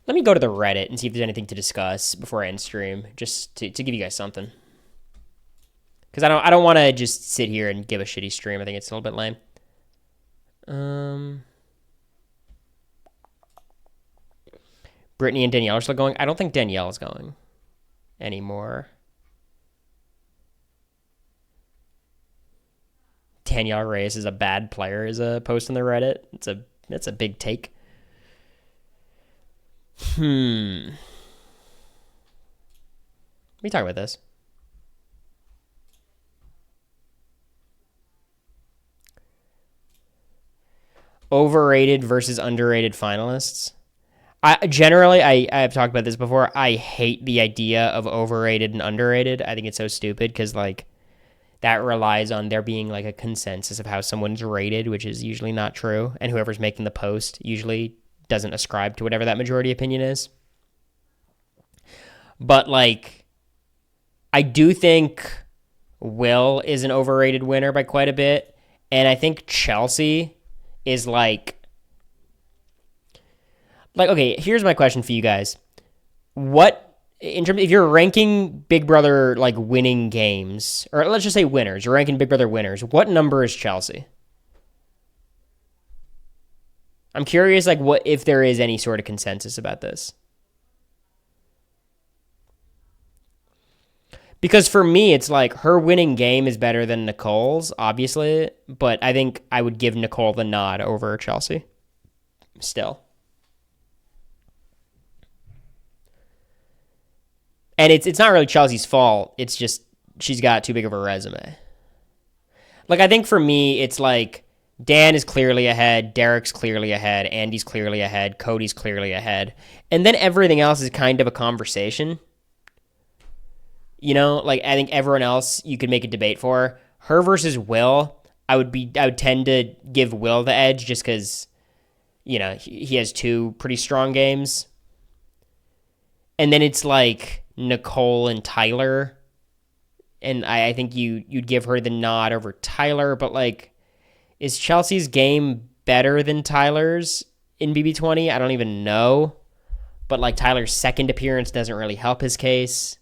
Let me go to the Reddit and see if there's anything to discuss before I end stream, just to give you guys something. Because I don't want to just sit here and give a shitty stream. I think it's a little bit lame. Brittany and Danielle are still going. I don't think Danielle is going anymore. Danielle Reyes is a bad player is a post on the Reddit. It's a big take. Let me talk about this. Overrated versus underrated finalists. I've talked about this before. I hate the idea of overrated and underrated. I think it's so stupid because like that relies on there being like a consensus of how someone's rated, which is usually not true. And whoever's making the post usually doesn't ascribe to whatever that majority opinion is. But like, I do think Will is an overrated winner by quite a bit. And I think Chelsea is like, okay, here's my question for you guys. What, in terms, if you're ranking Big Brother like winning games, or let's just say winners, you're ranking Big Brother winners, what number is Chelsea? I'm curious, like, what if there is any sort of consensus about this? Because for me, it's like her winning game is better than Nicole's, obviously, but I think I would give Nicole the nod over Chelsea. Still. And it's not really Chelsea's fault. It's just she's got too big of a resume. Like, I think for me, it's like Dan is clearly ahead. Derek's clearly ahead. Andy's clearly ahead. Cody's clearly ahead. And then everything else is kind of a conversation. You know, like I think everyone else you could make a debate for. Her versus Will, I would tend to give Will the edge just because, you know, he has two pretty strong games. And then it's like Nicole and Tyler. And I think you'd give her the nod over Tyler, but like, is Chelsea's game better than Tyler's in BB20? I don't even know. But like Tyler's second appearance doesn't really help his case.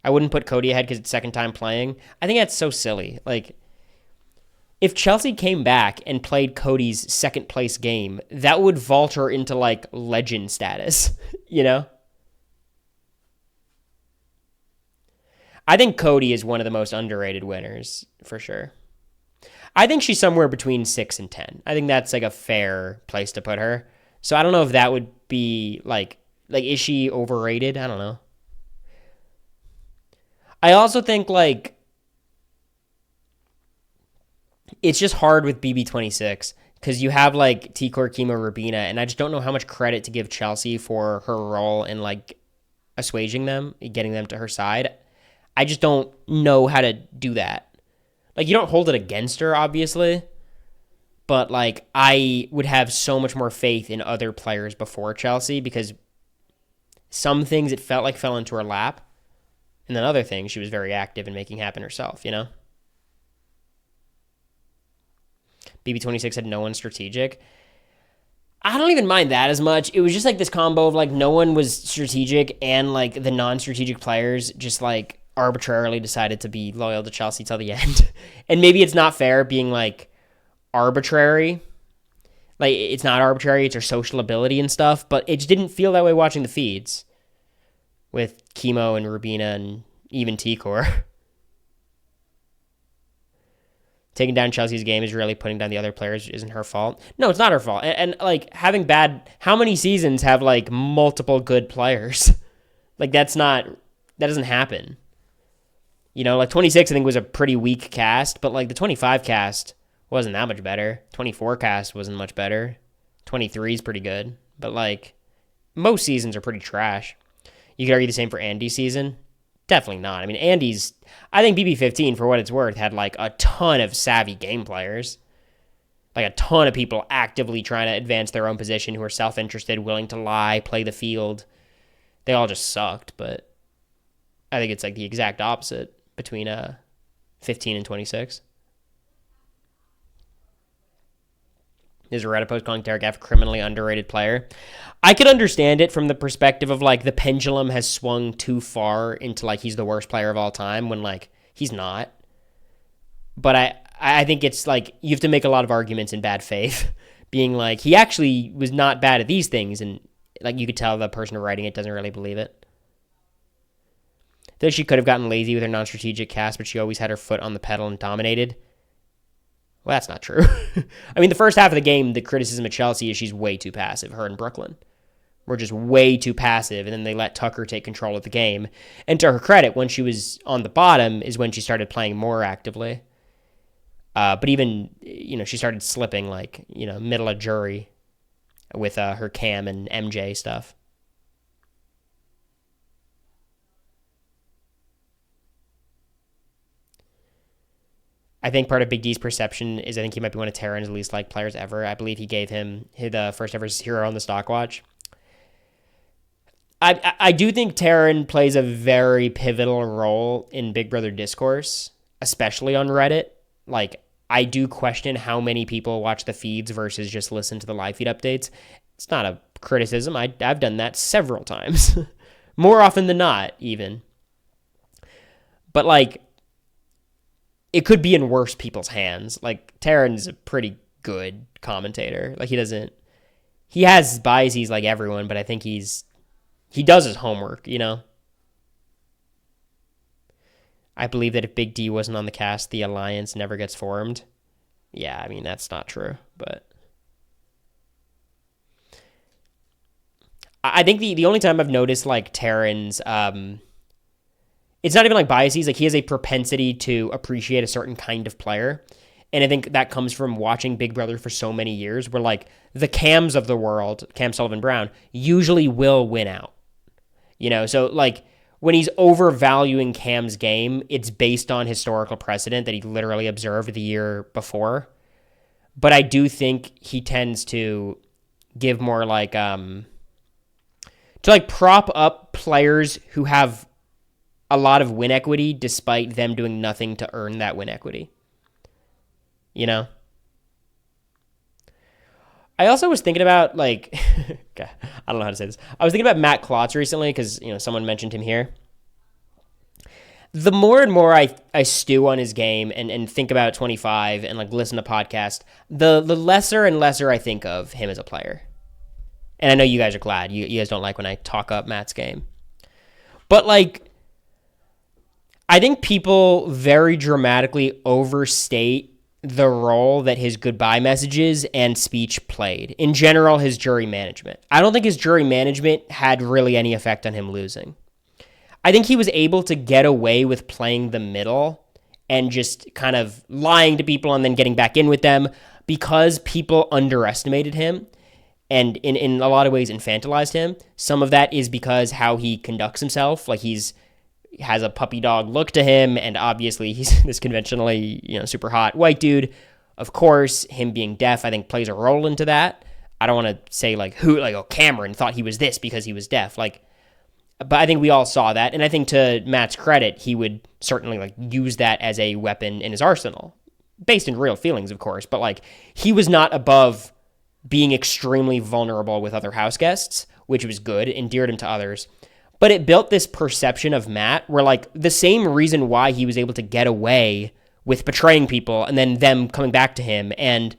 I wouldn't put Cody ahead because it's second time playing. I think that's so silly. Like, if Chelsea came back and played Cody's second place game, that would vault her into like legend status, you know? I think Cody is one of the most underrated winners for sure. I think she's somewhere between 6 and 10. I think that's like a fair place to put her. So I don't know if that would be like is she overrated? I don't know. I also think like it's just hard with BB26 because you have like T-Core, Chemo, Rubina, and I just don't know how much credit to give Chelsea for her role in like assuaging them, getting them to her side. I just don't know how to do that. Like, you don't hold it against her, obviously, but, like, I would have so much more faith in other players before Chelsea because some things it felt like fell into her lap, and then other things she was very active in making happen herself, you know? BB26 had no one strategic. I don't even mind that as much. It was just, like, this combo of, like, no one was strategic and, like, the non-strategic players just, like, arbitrarily decided to be loyal to Chelsea till the end. And maybe it's not fair being like arbitrary. Like it's not arbitrary, it's her social ability and stuff, but it just didn't feel that way watching the feeds with Chemo and Rubina and even T-Core. Taking down Chelsea's game is really putting down the other players isn't her fault. No, it's not her fault. And like having how many seasons have like multiple good players? Like that doesn't happen. You know, like 26, I think, was a pretty weak cast, but, like, the 25 cast wasn't that much better. 24 cast wasn't much better. 23 is pretty good. But, like, most seasons are pretty trash. You could argue the same for Andy's season. Definitely not. I mean, I think BB15, for what it's worth, had, like, a ton of savvy game players. Like, a ton of people actively trying to advance their own position who are self-interested, willing to lie, play the field. They all just sucked, but I think it's, like, the exact opposite between 15 and 26. There's a Reddit post calling Derek F a criminally underrated player. I could understand it from the perspective of like the pendulum has swung too far into like he's the worst player of all time when like he's not. But I think it's like you have to make a lot of arguments in bad faith, being like he actually was not bad at these things, and like you could tell the person writing it doesn't really believe it. That she could have gotten lazy with her non-strategic cast, but she always had her foot on the pedal and dominated. Well, that's not true. I mean, the first half of the game, the criticism of Chelsea is she's way too passive. Her and Brooklyn were just way too passive, and then they let Tucker take control of the game. And to her credit, when she was on the bottom is when she started playing more actively. But even, she started slipping, like, middle of jury with her Cam and MJ stuff. I think part of Big D's perception is I think he might be one of Terran's least liked players ever. I believe he gave him the first ever hero on the stock watch. I do think Terran plays a very pivotal role in Big Brother discourse, especially on Reddit. Like, I do question how many people watch the feeds versus just listen to the live feed updates. It's not a criticism. I've done that several times. More often than not, even. But, like, it could be in worse people's hands. Like, Terran's a pretty good commentator. Like, he has biases like everyone, but I think he does his homework, I believe that if Big D wasn't on the cast, the alliance never gets formed. Yeah, I mean, that's not true, but I think the only time I've noticed, like, Terran's, it's not even like biases. Like, he has a propensity to appreciate a certain kind of player. And I think that comes from watching Big Brother for so many years, where like the Cams of the world, Cam Sullivan Brown, usually will win out. So like when he's overvaluing Cam's game, it's based on historical precedent that he literally observed the year before. But I do think he tends to give more like to like prop up players who have a lot of win equity despite them doing nothing to earn that win equity. I also was thinking about like I don't know how to say this. I was thinking about Matt Klotz recently because someone mentioned him here. The more and more I stew on his game and think about 25 and like listen to podcasts, the lesser and lesser I think of him as a player. And I know you guys are glad. You guys don't like when I talk up Matt's game. But like I think people very dramatically overstate the role that his goodbye messages and speech played. In general, his jury management. I don't think his jury management had really any effect on him losing. I think he was able to get away with playing the middle and just kind of lying to people and then getting back in with them because people underestimated him and in a lot of ways infantilized him. Some of that is because how he conducts himself. Like has a puppy dog look to him, and obviously he's this conventionally, super hot white dude. Of course, him being deaf, I think, plays a role into that. I don't want to say Cameron thought he was this because he was deaf. But I think we all saw that, and I think to Matt's credit, he would certainly use that as a weapon in his arsenal, based in real feelings, of course. But he was not above being extremely vulnerable with other house guests, which was good, endeared him to others. But it built this perception of Matt where the same reason why he was able to get away with betraying people and then them coming back to him and,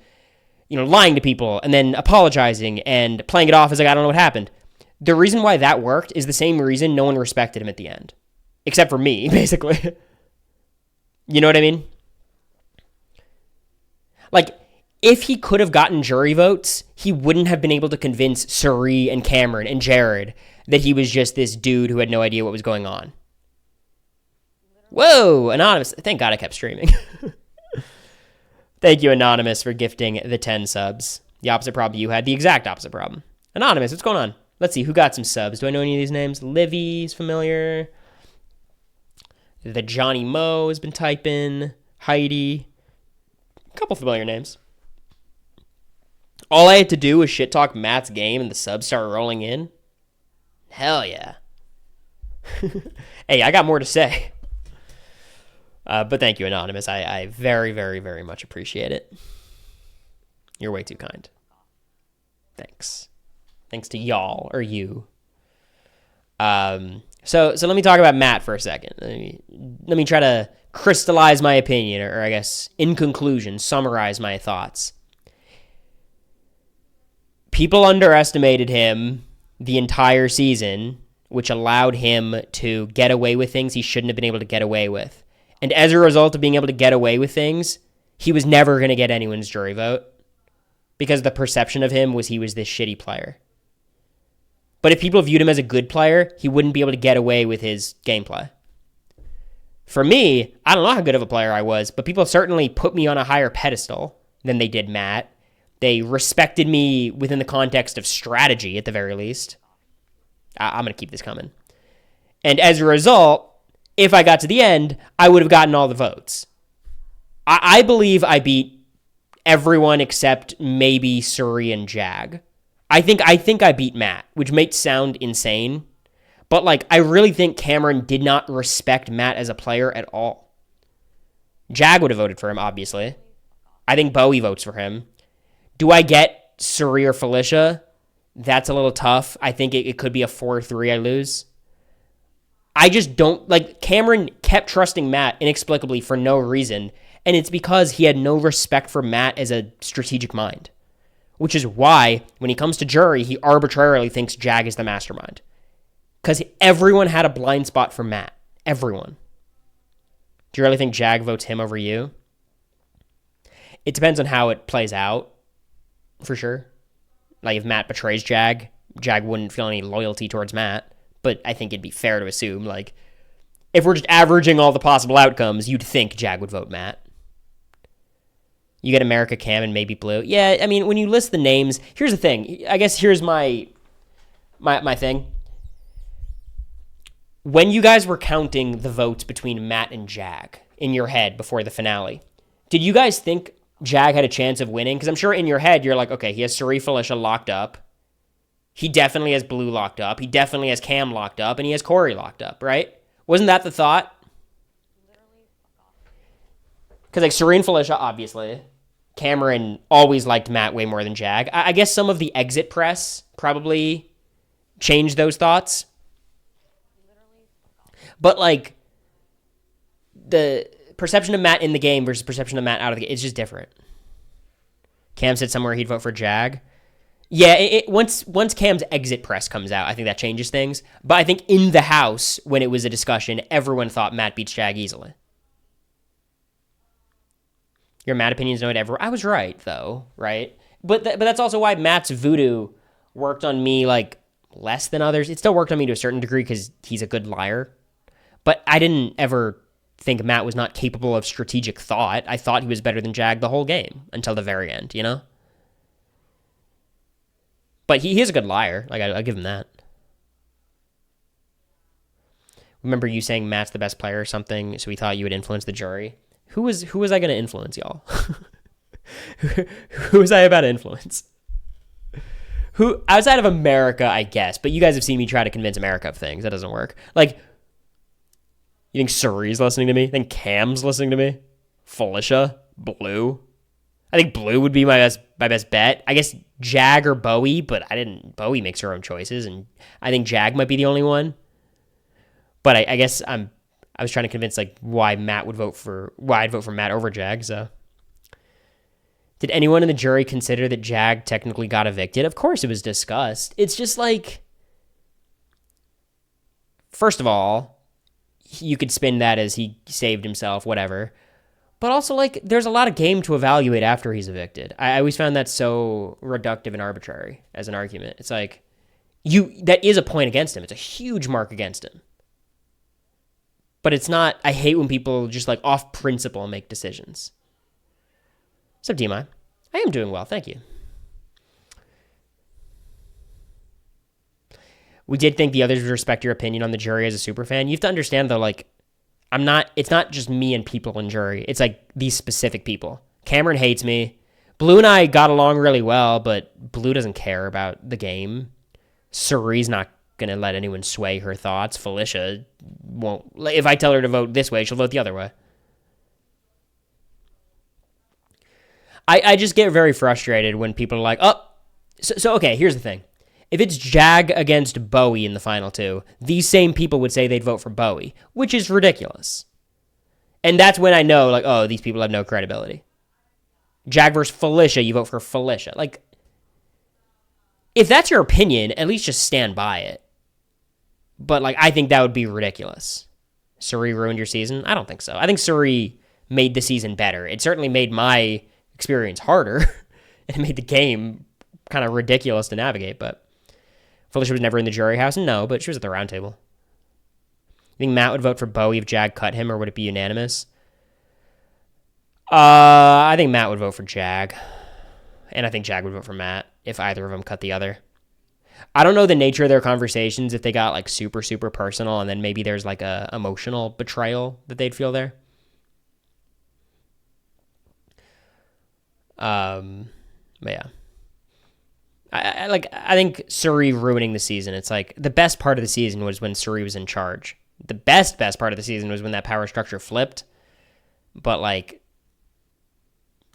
lying to people and then apologizing and playing it off as I don't know what happened. The reason why that worked is the same reason no one respected him at the end. Except for me, basically. You know what I mean? If he could have gotten jury votes, he wouldn't have been able to convince Suri and Cameron and Jared that he was just this dude who had no idea what was going on. Whoa, Anonymous. Thank God I kept streaming. Thank you, Anonymous, for gifting the 10 subs. The opposite problem you had, the exact opposite problem. Anonymous, what's going on? Let's see, who got some subs? Do I know any of these names? Livy's familiar. The Johnny Moe has been typing. Heidi. A couple familiar names. All I had to do was shit talk Matt's game and the subs started rolling in. Hell yeah. Hey, I got more to say. But thank you, Anonymous. I very, very, very much appreciate it. You're way too kind. Thanks. Thanks to y'all, or you. So let me talk about Matt for a second. Let me try to crystallize my opinion, or I guess, in conclusion, summarize my thoughts. People underestimated him the entire season, which allowed him to get away with things he shouldn't have been able to get away with. And as a result of being able to get away with things, he was never going to get anyone's jury vote because the perception of him was he was this shitty player. But if people viewed him as a good player, he wouldn't be able to get away with his gameplay. For me, I don't know how good of a player I was, but people certainly put me on a higher pedestal than they did Matt. They respected me within the context of strategy, at the very least. I'm going to keep this coming. And as a result, if I got to the end, I would have gotten all the votes. I believe I beat everyone except maybe Suri and Jag. I think I beat Matt, which might sound insane. But I really think Cameron did not respect Matt as a player at all. Jag would have voted for him, obviously. I think Bowie votes for him. Do I get Suri or Felicia? That's a little tough. I think it could be a 4-3 I lose. I just don't... Cameron kept trusting Matt inexplicably for no reason, and it's because he had no respect for Matt as a strategic mind. Which is why, when he comes to jury, he arbitrarily thinks Jag is the mastermind. Because everyone had a blind spot for Matt. Everyone. Do you really think Jag votes him over you? It depends on how it plays out. For sure. If Matt betrays Jag, Jag wouldn't feel any loyalty towards Matt. But I think it'd be fair to assume, if we're just averaging all the possible outcomes, you'd think Jag would vote Matt. You get America, Cam, and maybe Blue. Yeah, I mean, when you list the names, here's the thing. I guess here's my thing. When you guys were counting the votes between Matt and Jag in your head before the finale, did you guys think Jag had a chance of winning? Because I'm sure in your head you're like, okay, he has Suri Felicia locked up. He definitely has Blue locked up. He definitely has Cam locked up. And he has Cory locked up, right? Wasn't that the thought? Because like Serene Felicia, obviously. Cameron always liked Matt way more than Jag. I guess some of the exit press probably changed those thoughts. But like the perception of Matt in the game versus perception of Matt out of the game, it's just different. Cam said somewhere he'd vote for Jag. Yeah, once Cam's exit press comes out, I think that changes things. But I think in the house, when it was a discussion, everyone thought Matt beats Jag easily. Your Matt opinions know it ever. I was right, though, right? But that's also why Matt's voodoo worked on me, like, less than others. It still worked on me to a certain degree because he's a good liar. But I didn't ever think Matt was not capable of strategic thought. I thought he was better than Jag the whole game until the very end, you know? But he is a good liar. Like, I'll give him that. Remember you saying Matt's the best player or something, so we thought you would influence the jury? Who was I going to influence, y'all? Who was I about to influence? Who, outside of America, I guess, but you guys have seen me try to convince America of things. That doesn't work. Like, you think Suri's listening to me? I think Cam's listening to me? Felicia? Blue? I think Blue would be my best bet. I guess Jag or Bowie, but Bowie makes her own choices, and I think Jag might be the only one. But I guess I was trying to convince like why I'd vote for Matt over Jag. So, did anyone in the jury consider that Jag technically got evicted? Of course, it was discussed. It's just like, first of all, you could spin that as he saved himself, whatever. But also, like, there's a lot of game to evaluate after he's evicted. I always found that so reductive and arbitrary as an argument. It's like, that is a point against him. It's a huge mark against him. But it's not, I hate when people just, like, off principle make decisions. What's up, D-My? I am doing well, thank you. We did think the others would respect your opinion on the jury as a super fan. You have to understand, though, like, it's not just me and people in jury. It's like these specific people. Cameron hates me. Blue and I got along really well, but Blue doesn't care about the game. Suri's not going to let anyone sway her thoughts. Felicia won't. If I tell her to vote this way, she'll vote the other way. I just get very frustrated when people are like, oh, so okay, here's the thing. If it's Jag against Bowie in the final two, these same people would say they'd vote for Bowie, which is ridiculous. And that's when I know, like, oh, these people have no credibility. Jag versus Felicia, you vote for Felicia. Like, if that's your opinion, at least just stand by it. But, like, I think that would be ridiculous. Suri ruined your season? I don't think so. I think Suri made the season better. It certainly made my experience harder. It made the game kind of ridiculous to navigate, but Felicia was never in the jury house? No, but she was at the round table. You think Matt would vote for Bowie if Jag cut him, or would it be unanimous? I think Matt would vote for Jag. And I think Jag would vote for Matt if either of them cut the other. I don't know the nature of their conversations, if they got like super, super personal, and then maybe there's like a emotional betrayal that they'd feel there. But yeah. I think Suri ruining the season. It's like the best part of the season was when Suri was in charge. The best part of the season was when that power structure flipped. But like,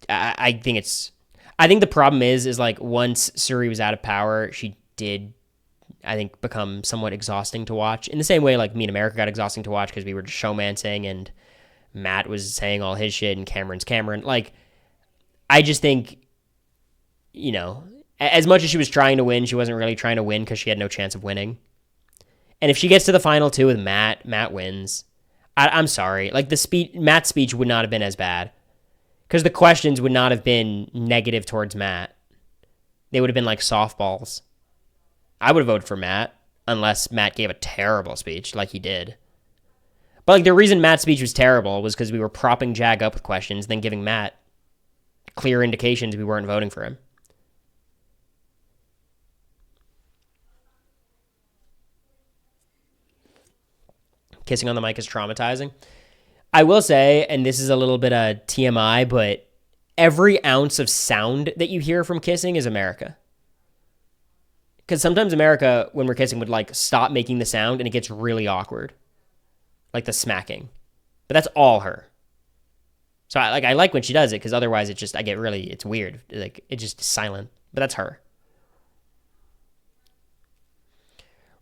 I think the problem is like once Suri was out of power, she did, I think, become somewhat exhausting to watch. In the same way, like Me in America got exhausting to watch because we were just showmancing and Matt was saying all his shit and Cameron's Cameron. Like, I just think, you know, as much as she was trying to win, she wasn't really trying to win because she had no chance of winning. And if she gets to the final two with Matt wins. I'm sorry. Like, Matt's speech would not have been as bad because the questions would not have been negative towards Matt. They would have been like softballs. I would have voted for Matt unless Matt gave a terrible speech like he did. But like the reason Matt's speech was terrible was because we were propping Jag up with questions, then giving Matt clear indications we weren't voting for him. Kissing on the mic is traumatizing. I will say, and this is a little bit of TMI, but every ounce of sound that you hear from kissing is America. Because sometimes America, when we're kissing, would like stop making the sound and it gets really awkward. Like the smacking. But that's all her. So I like when she does it because otherwise it's weird. Like it's just silent. But that's her.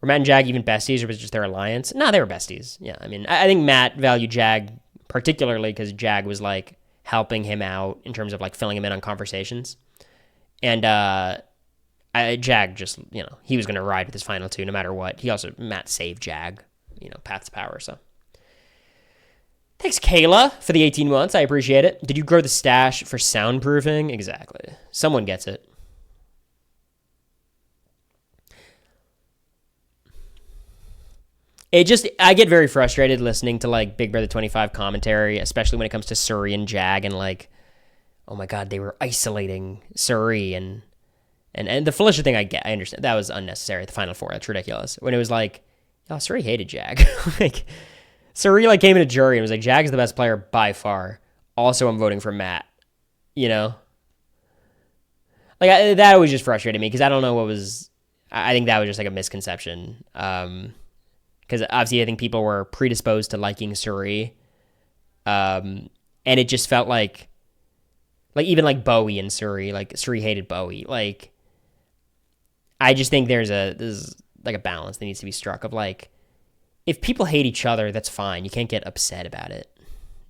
Were Matt and Jag even besties or was it just their alliance? No, they were besties. Yeah, I mean, I think Matt valued Jag particularly because Jag was like helping him out in terms of like filling him in on conversations. And Jag just, he was going to ride with his final two no matter what. Matt saved Jag, paths to power, so. Thanks, Kayla, for the 18 months. I appreciate it. Did you grow the stash for soundproofing? Exactly. Someone gets it. I get very frustrated listening to like Big Brother 25 commentary, especially when it comes to Suri and Jag and like, oh my God, they were isolating Suri and the Felicia thing. I understand that was unnecessary at the Final Four. That's ridiculous. When it was like, oh, Suri hated Jag. Like Suri like came in a jury and was like, Jag's the best player by far. Also, I'm voting for Matt. Like that always just frustrated me because I don't know what was. I think that was just like a misconception. Because obviously I think people were predisposed to liking Suri. And it just felt like even like Bowie and Suri, like Suri hated Bowie. Like, I just think there's like a balance that needs to be struck of like, if people hate each other, that's fine. You can't get upset about it,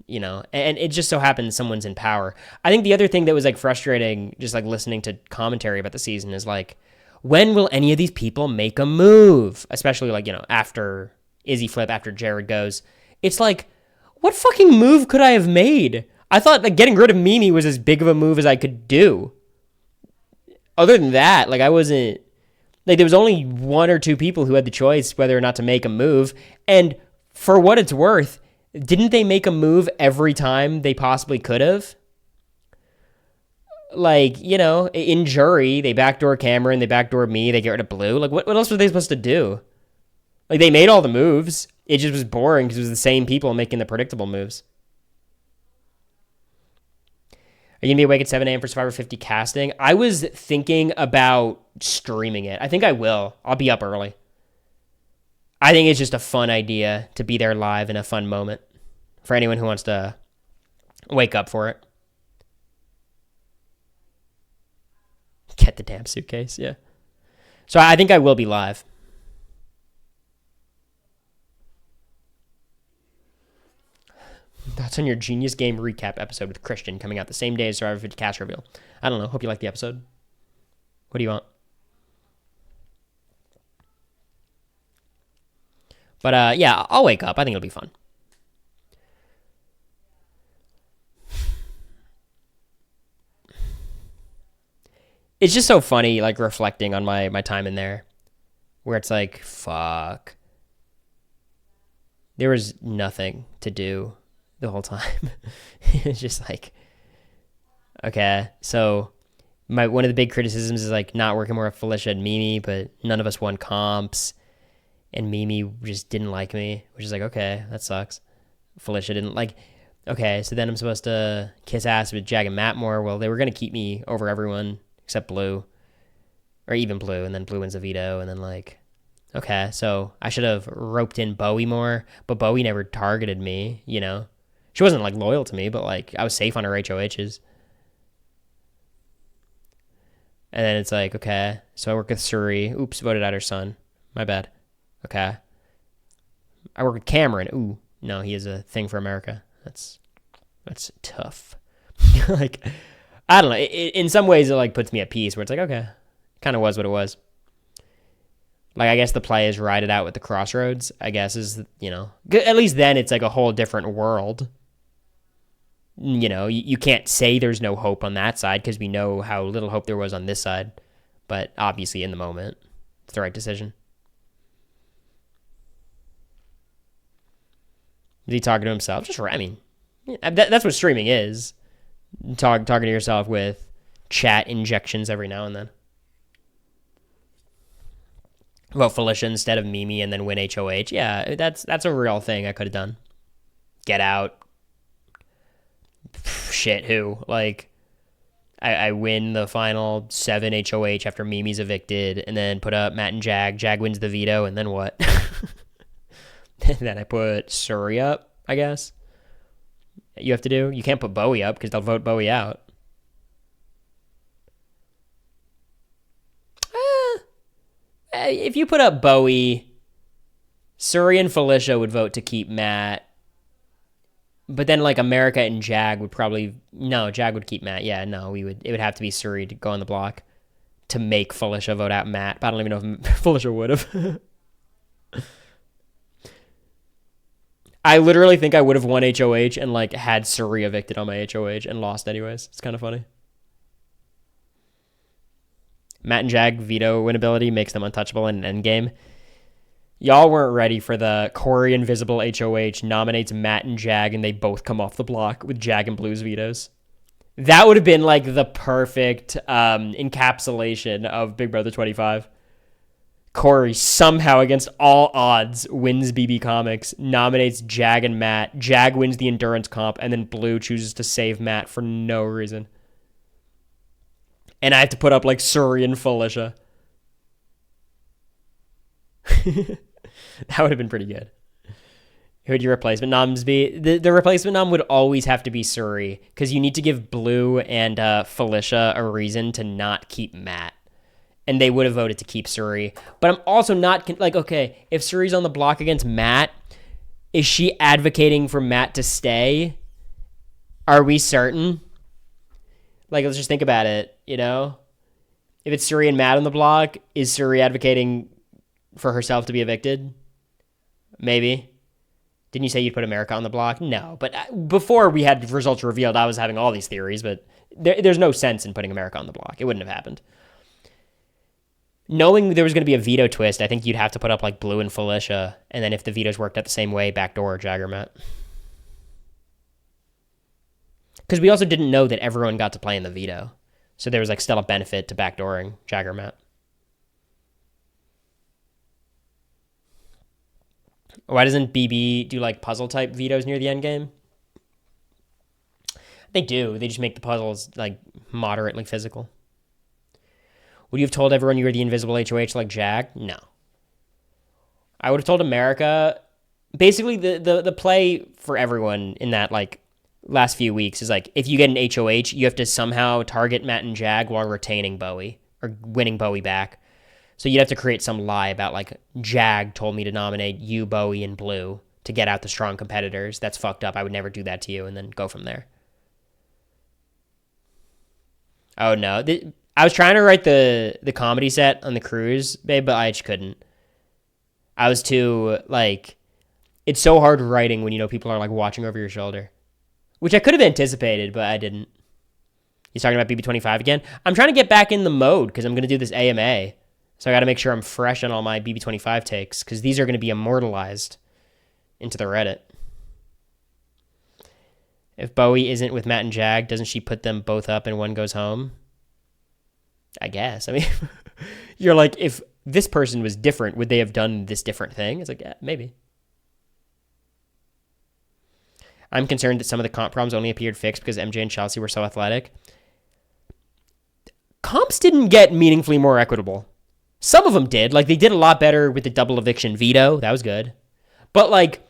and it just so happens someone's in power. I think the other thing that was like frustrating, just like listening to commentary about the season is like, when will any of these people make a move? Especially like, after Izzy flip, after Jared goes. It's like, what fucking move could I have made? I thought like getting rid of Mimi was as big of a move as I could do. Other than that, like I wasn't, like there was only one or two people who had the choice whether or not to make a move. And for what it's worth, didn't they make a move every time they possibly could have? Like, in jury, they backdoor Cameron, they backdoor me, they get rid of Blue. Like, what else were they supposed to do? Like, they made all the moves. It just was boring because it was the same people making the predictable moves. Are you going to be awake at 7 a.m. for Survivor 50 casting? I was thinking about streaming it. I think I will. I'll be up early. I think it's just a fun idea to be there live in a fun moment for anyone who wants to wake up for it. Get the damn suitcase, yeah. So I think I will be live. Thoughts on your Genius Game recap episode with Christian coming out the same day as Survivor 50 cast reveal. I don't know. Hope you like the episode. What do you want? But yeah, I'll wake up. I think it'll be fun. It's just so funny, like, reflecting on my time in there, where it's like, fuck. There was nothing to do the whole time. It's just like, okay, so one of the big criticisms is, like, not working more with Felicia and Mimi, but none of us won comps, and Mimi just didn't like me, which is like, okay, that sucks. Felicia didn't like, okay, so then I'm supposed to kiss ass with Jag and Matt more. Well, they were going to keep me over everyone except Blue, or even Blue, and then Blue wins the veto, and then like, okay, so I should have roped in Bowie more, but Bowie never targeted me, She wasn't like loyal to me, but like I was safe on her HOHs. And then it's like, okay, so I work with Suri. Oops, voted out her son. My bad. Okay. I work with Cameron. Ooh, no, he has a thing for America. That's tough. Like, I don't know. In some ways, it like puts me at peace where it's like, okay, kind of was what it was. Like, I guess the play is ride it out with the crossroads, I guess is, at least then it's like a whole different world. You can't say there's no hope on that side because we know how little hope there was on this side. But obviously in the moment, it's the right decision. Is he talking to himself? Just, I mean, that's what streaming is. talking to yourself with chat injections every now and then. Vote Felicia instead of Mimi and then win HOH. Yeah, that's a real thing I could have done. Get out. Shit, who? Like, I win the final 7 HOH after Mimi's evicted, and then put up Matt and Jag. Jag wins the veto, and then what? And then I put Suri up, I guess. You have to do. You can't put Bowie up because they'll vote Bowie out. If you put up Bowie, Suri and Felicia would vote to keep Matt. But then, like, America and Jag would probably... No, Jag would keep Matt. Yeah, no, it would have to be Suri to go on the block to make Felicia vote out Matt. But I don't even know if Felicia would have. I literally think I would have won HOH and, like, had Suri evicted on my HOH and lost anyways. It's kind of funny. Matt and Jag veto winnability makes them untouchable in an endgame. Y'all weren't ready for the Cory Invisible HOH nominates Matt and Jag, and they both come off the block with Jag and Blue's vetoes. That would have been like the perfect encapsulation of Big Brother 25. Cory somehow, against all odds, wins BB Comics, nominates Jag and Matt. Jag wins the endurance comp, and then Blue chooses to save Matt for no reason. And I have to put up like Suri and Felicia. That would have been pretty good. Who would your replacement noms be? The replacement nom would always have to be Suri, because you need to give Blue and Felicia a reason to not keep Matt. And they would have voted to keep Suri. But I'm also not, like, okay, if Suri's on the block against Matt, is she advocating for Matt to stay? Are we certain? Like, let's just think about it, you know? If it's Suri and Matt on the block, is Suri advocating for herself to be evicted? Maybe. Didn't you say you'd put America on the block? No, but before we had results revealed, I was having all these theories, but there's no sense in putting America on the block. It wouldn't have happened. Knowing there was going to be a veto twist, I think you'd have to put up like Blue and Felicia, and then if the vetoes worked out the same way, backdoor Jagger Matt. Because we also didn't know that everyone got to play in the veto. So there was like still a benefit to backdooring Jagger Matt. Why doesn't BB do like puzzle type vetoes near the end game? They do. They just make the puzzles like moderately physical. Would you have told everyone you were the invisible HOH like Jag? No. I would have told America. Basically, the play for everyone in that like last few weeks is like, if you get an HOH, you have to somehow target Matt and Jag while retaining Bowie or winning Bowie back. So you'd have to create some lie about like, Jag told me to nominate you, Bowie, and Blue to get out the strong competitors. That's fucked up. I would never do that to you, and then go from there. Oh, no. I was trying to write the comedy set on the cruise, babe, but I just couldn't. I was too, like, it's so hard writing when you know people are, like, watching over your shoulder. Which I could have anticipated, but I didn't. He's talking about BB25 again? I'm trying to get back in the mode, because I'm going to do this AMA. So I got to make sure I'm fresh on all my BB25 takes, because these are going to be immortalized into the Reddit. If Bowie isn't with Matt and Jag, doesn't she put them both up and one goes home? I guess. I mean, you're like, if this person was different, would they have done this different thing? It's like, yeah, maybe. I'm concerned that some of the comp problems only appeared fixed because MJ and Chelsea were so athletic. Comps didn't get meaningfully more equitable. Some of them did. Like, they did a lot better with the double eviction veto. That was good. But, like,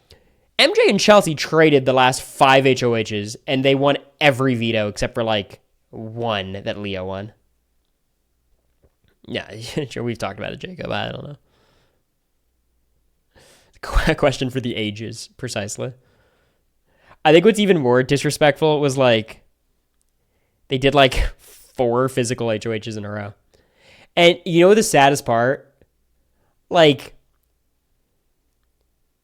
MJ and Chelsea traded the last 5 HOHs, and they won every veto except for, like, one that Leo won. Yeah, sure, we've talked about it, Jacob. I don't know. Question for the ages, precisely. I think what's even more disrespectful was, like, they did, like, 4 physical HOHs in a row. And you know the saddest part? Like,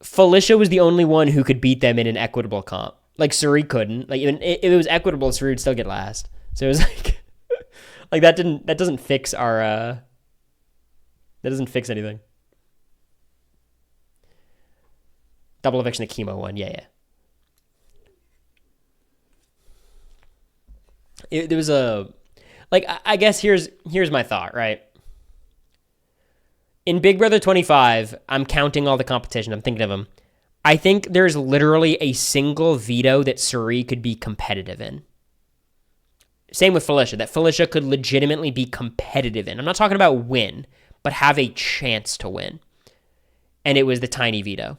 Felicia was the only one who could beat them in an equitable comp. Like, Suri couldn't. Like, even if it was equitable, Suri would still get last. So it was like, like that doesn't fix our, that doesn't fix anything. Double eviction, the chemo one. Yeah. There was a like I guess here's my thought, right? In Big Brother 25, I'm counting all the competition. I'm thinking of them. I think there's literally a single veto that Suri could be competitive in. Same with Felicia, that Felicia could legitimately be competitive in. I'm not talking about win, but have a chance to win. And it was the tiny veto.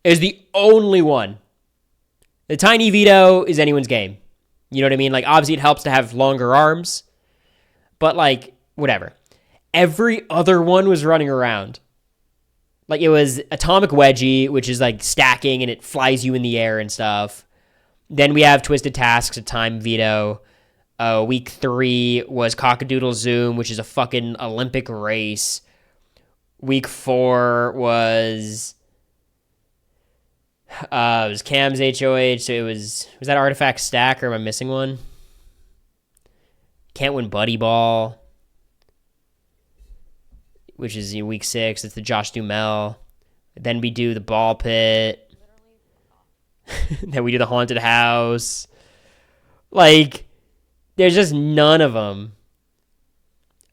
It was the only one. The tiny veto is anyone's game. You know what I mean? Like, obviously, it helps to have longer arms, but, like, whatever. Every other one was running around. Like, it was Atomic Wedgie, which is, like, stacking, and it flies you in the air and stuff. Then we have Twisted Tasks, a time veto. Week 3 was Cockadoodle Zoom, which is a fucking Olympic race. Week 4 was Cam's HOH, so it was that Artifact Stack, or am I missing one? Can't Win Buddy Ball, which is week 6. It's the Josh Duhamel. Then we do the Ball Pit. Then we do the Haunted House. Like, there's just none of them.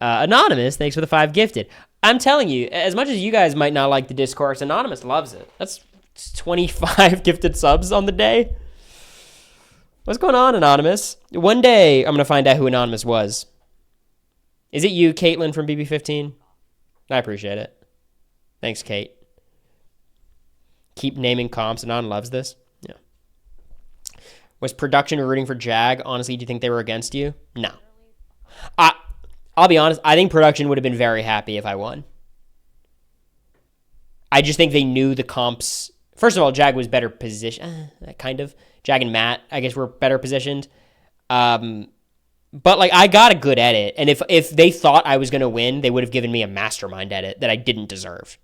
Anonymous, thanks for the 5 gifted. I'm telling you, as much as you guys might not like the discourse, Anonymous loves it. That's 25 gifted subs on the day. What's going on, Anonymous? One day, I'm going to find out who Anonymous was. Is it you, Caitlin from BB15? I appreciate it. Thanks, Kate. Keep naming comps. Anon loves this. Yeah. Was production rooting for Jag? Honestly, do you think they were against you? No. I'll be honest. I think production would have been very happy if I won. I just think they knew the comps. First of all, Jag was better positioned. Kind of. Jag and Matt, I guess, were better positioned. But, like, I got a good edit. And if they thought I was going to win, they would have given me a mastermind edit that I didn't deserve.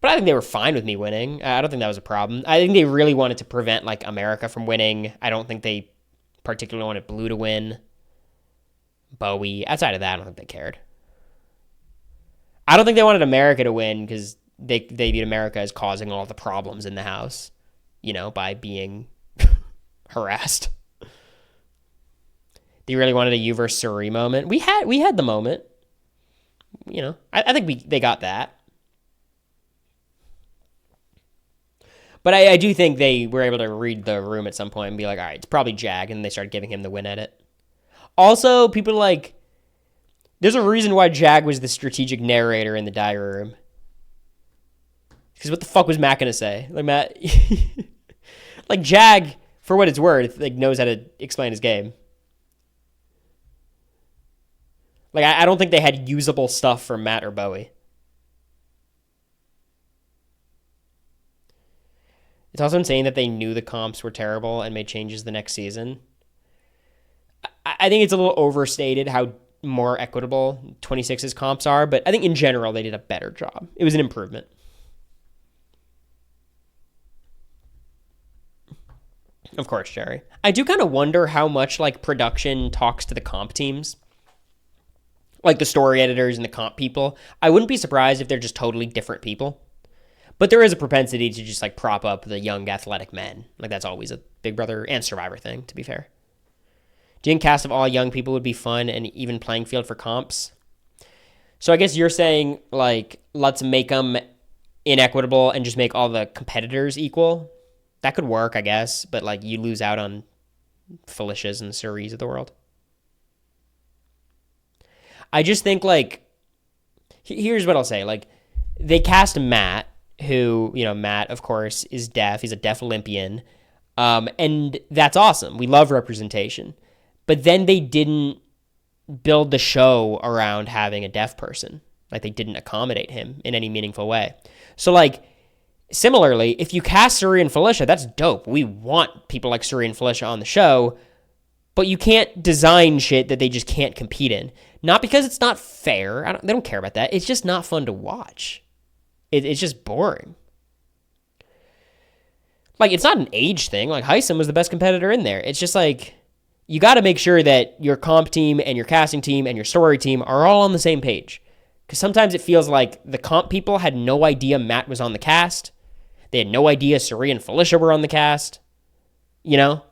But I think they were fine with me winning. I don't think that was a problem. I think they really wanted to prevent, like, America from winning. I don't think they particularly wanted Blue to win. Bowie. Outside of that, I don't think they cared. I don't think they wanted America to win because they viewed America as causing all the problems in the house, you know, by being harassed. They really wanted a you versus Suri moment. We had the moment. You know, I think they got that. But I do think they were able to read the room at some point and be like, all right, it's probably Jag, and they started giving him the win edit. Also, people like, there's a reason why Jag was the strategic narrator in the diary room. Because what the fuck was Matt gonna say? Like, Matt, like, Jag, for what it's worth, like, knows how to explain his game. Like, I don't think they had usable stuff for Matt or Bowie. It's also insane that they knew the comps were terrible and made changes the next season. I think it's a little overstated how more equitable 26's comps are, but I think in general they did a better job. It was an improvement. Of course, Jerry. I do kind of wonder how much, like, production talks to the comp teams. Like the story editors and the comp people. I wouldn't be surprised if they're just totally different people. But there is a propensity to just, like, prop up the young athletic men. Like, that's always a Big Brother and Survivor thing, to be fair. Do you think cast of all young people would be fun and even playing field for comps? So I guess you're saying, like, let's make them inequitable and just make all the competitors equal. That could work, I guess. But, like, you lose out on Felicia's and Suris of the world. I just think, like, here's what I'll say. Like, they cast Matt, who, you know, Matt, of course, is deaf. He's a deaf Olympian. And that's awesome. We love representation. But then they didn't build the show around having a deaf person. Like, they didn't accommodate him in any meaningful way. So, like, similarly, if you cast Suri and Felicia, that's dope. We want people like Suri and Felicia on the show. But you can't design shit that they just can't compete in. Not because it's not fair. They don't care about that. It's just not fun to watch. It's just boring. Like, it's not an age thing. Like, Heisem was the best competitor in there. It's just like, you got to make sure that your comp team and your casting team and your story team are all on the same page. Because sometimes it feels like the comp people had no idea Matt was on the cast. They had no idea Suri and Felicia were on the cast. you know?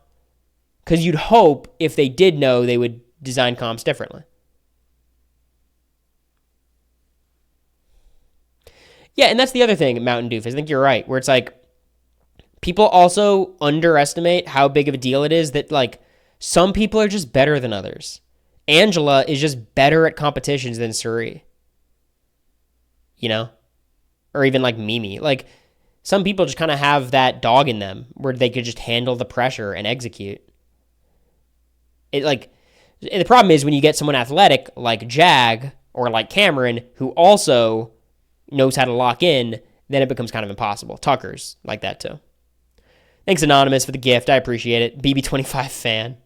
Because you'd hope if they did know, they would design comps differently. Yeah, and that's the other thing, Mountain Doof. I think you're right, where it's like people also underestimate how big of a deal it is that like some people are just better than others. Angela is just better at competitions than Suri, you know? Or even like Mimi. Like some people just kind of have that dog in them where they could just handle the pressure and execute. It like the problem is when you get someone athletic like Jag or like Cameron who also knows how to lock in, then it becomes kind of impossible. Tucker's like that too. Thanks, Anonymous, for the gift. I appreciate it. BB25 fan.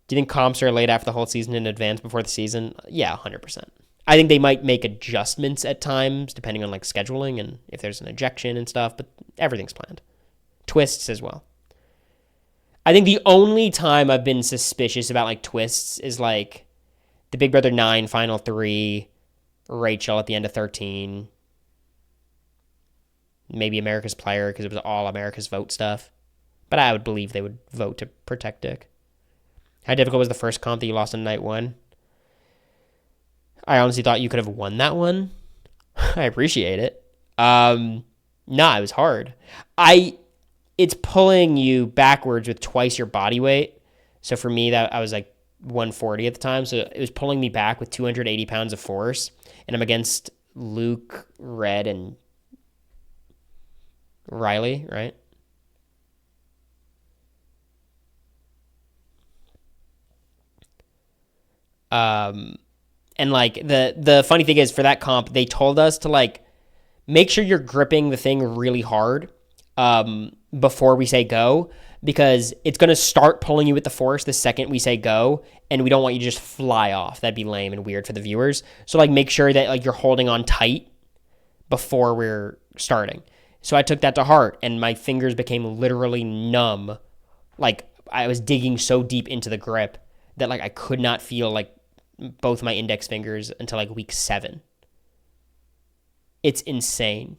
Do you think comps are laid after the whole season in advance before the season? Yeah, 100%. I think they might make adjustments at times, depending on like scheduling and if there's an ejection and stuff, but everything's planned. Twists as well. I think the only time I've been suspicious about like twists is like the Big Brother 9 Final 3, Rachel at the end of 13, maybe America's Player because it was all America's Vote stuff. But I would believe they would vote to protect Dick. How difficult was the first comp that you lost on night 1? I honestly thought you could have won that one. I appreciate it. Nah, it was hard. It's pulling you backwards with twice your body weight. So for me, that I was like 140 at the time. So it was pulling me back with 280 pounds of force. And I'm against Luke, Red, and Riley, right? And like the funny thing is for that comp, they told us to like make sure you're gripping the thing really hard before we say go, because it's going to start pulling you with the force the second we say go, and we don't want you to just fly off. That'd be lame and weird for the viewers. So like make sure that like you're holding on tight before we're starting. So I took that to heart and my fingers became literally numb. Like I was digging so deep into the grip that like I could not feel like both my index fingers until like week 7. It's insane.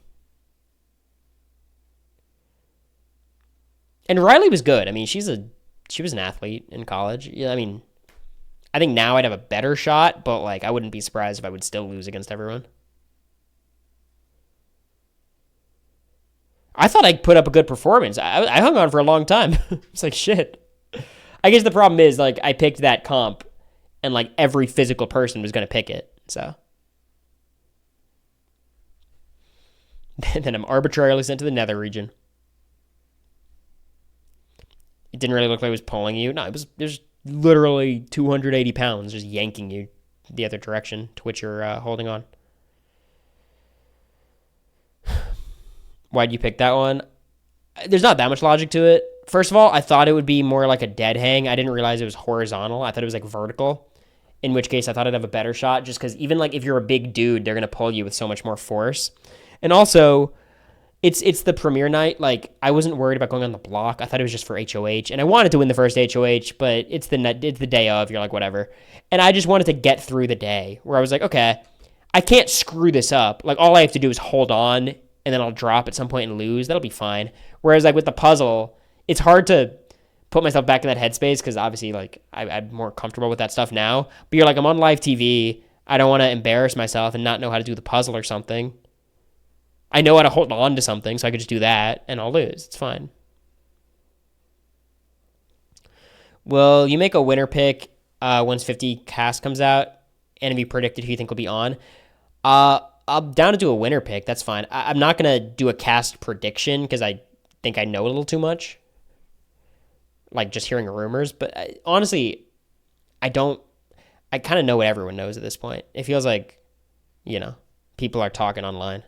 And Riley was good. I mean, she was an athlete in college. Yeah, I mean, I think now I'd have a better shot, but like I wouldn't be surprised if I would still lose against everyone. I thought I put up a good performance. I hung on for a long time. It's like shit. I guess the problem is like I picked that comp and like every physical person was going to pick it. So and then I'm arbitrarily sent to the nether region. It didn't really look like it was pulling you. No, it was literally 280 pounds just yanking you the other direction to which you're holding on. Why'd you pick that one? There's not that much logic to it. First of all, I thought it would be more like a dead hang. I didn't realize it was horizontal. I thought it was like vertical, in which case I thought I'd have a better shot just because even like if you're a big dude, they're going to pull you with so much more force. And also, it's the premiere night. Like, I wasn't worried about going on the block. I thought it was just for HOH. And I wanted to win the first HOH, but it's the day of. You're like, whatever. And I just wanted to get through the day where I was like, okay, I can't screw this up. Like, all I have to do is hold on, and then I'll drop at some point and lose. That'll be fine. Whereas, like, with the puzzle, it's hard to put myself back in that headspace because obviously, like, I'm more comfortable with that stuff now. But you're like, I'm on live TV. I don't want to embarrass myself and not know how to do the puzzle or something. I know how to hold on to something, so I could just do that, and I'll lose. It's fine. Will you make a winner pick once 50 cast comes out, and if you predicted who you think will be on? I'm down to do a winner pick. That's fine. I'm not going to do a cast prediction because I think I know a little too much, like just hearing rumors. But honestly, I kind of know what everyone knows at this point. It feels like, people are talking online.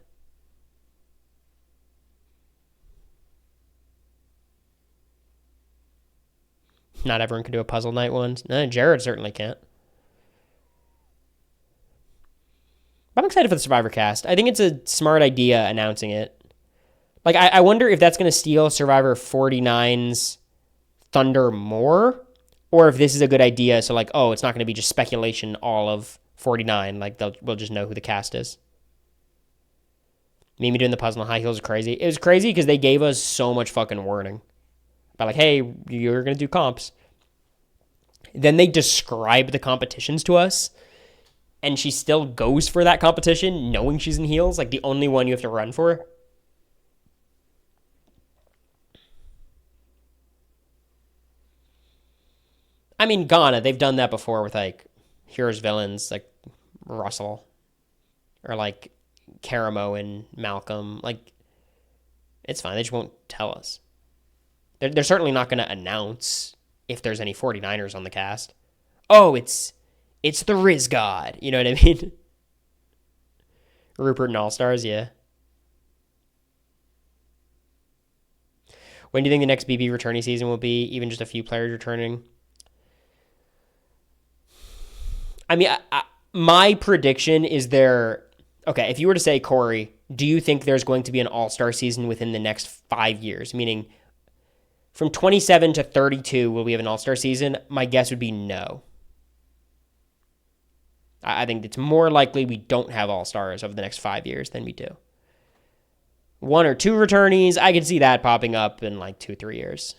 Not everyone can do a puzzle night once. No, Jared certainly can't. I'm excited for the Survivor cast. I think it's a smart idea announcing it. Like, I wonder if that's going to steal Survivor 49's thunder more, or if this is a good idea. So, like, it's not going to be just speculation all of 49. Like, we'll just know who the cast is. Mimi doing the puzzle in high heels is crazy. It was crazy because they gave us so much fucking warning. About like, hey, you're going to do comps. Then they describe the competitions to us. And she still goes for that competition knowing she's in heels. Like the only one you have to run for. I mean, Ghana, they've done that before with like heroes, villains, like Russell. Or like Karamo and Malcolm. Like, it's fine. They just won't tell us. They're certainly not going to announce if there's any 49ers on the cast. Oh, it's the Riz God. You know what I mean? Rupert and All-Stars, yeah. When do you think the next BB returning season will be? Even just a few players returning? I mean, my prediction is there... Okay, if you were to say, Cory, do you think there's going to be an all-star season within the next 5 years? Meaning, from 27 to 32, will we have an all-star season? My guess would be no. I think it's more likely we don't have all-stars over the next 5 years than we do. 1 or 2 returnees, I could see that popping up in like 2-3 years.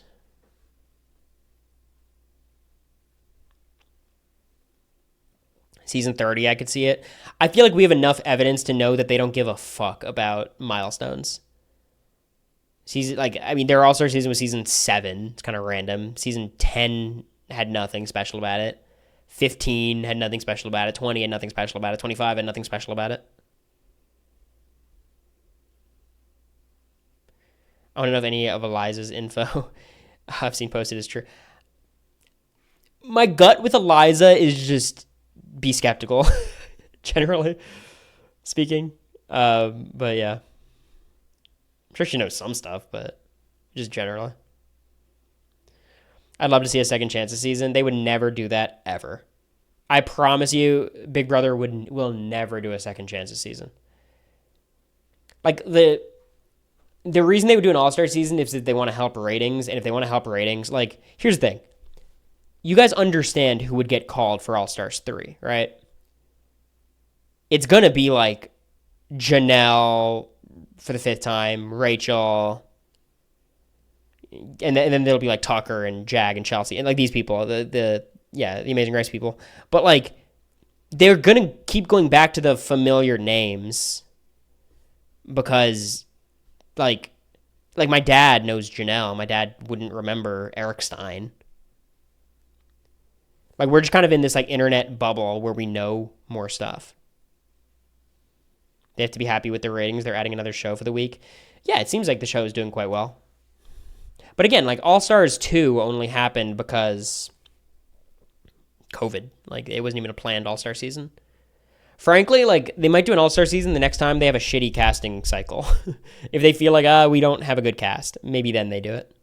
Season 30, I could see it. I feel like we have enough evidence to know that they don't give a fuck about milestones. Their all-star season was season 7. It's kind of random. Season 10 had nothing special about it. 15 had nothing special about it. 20 had nothing special about it. 25 had nothing special about it. I want to know if any of Eliza's info I've seen posted is true. My gut with Eliza is just be skeptical, generally speaking. But yeah. I'm sure she knows some stuff, but just generally. I'd love to see a second chance this season. They would never do that, ever. I promise you, Big Brother will never do a second chance this season. Like, the reason they would do an all-star season is that they want to help ratings, and if they want to help ratings, like, here's the thing. You guys understand who would get called for All-Stars 3, right? It's going to be like Janelle for the 5th time, Rachel, and then there'll be like Tucker and Jag and Chelsea and like these people, the Amazing Race people. But like they're going to keep going back to the familiar names because like my dad knows Janelle. My dad wouldn't remember Eric Stein. Like, we're just kind of in this, like, internet bubble where we know more stuff. They have to be happy with their ratings. They're adding another show for the week. Yeah, it seems like the show is doing quite well. But again, like, All-Stars 2 only happened because COVID. Like, it wasn't even a planned All-Star season. Frankly, like, they might do an All-Star season the next time they have a shitty casting cycle. If they feel like, we don't have a good cast, maybe then they do it.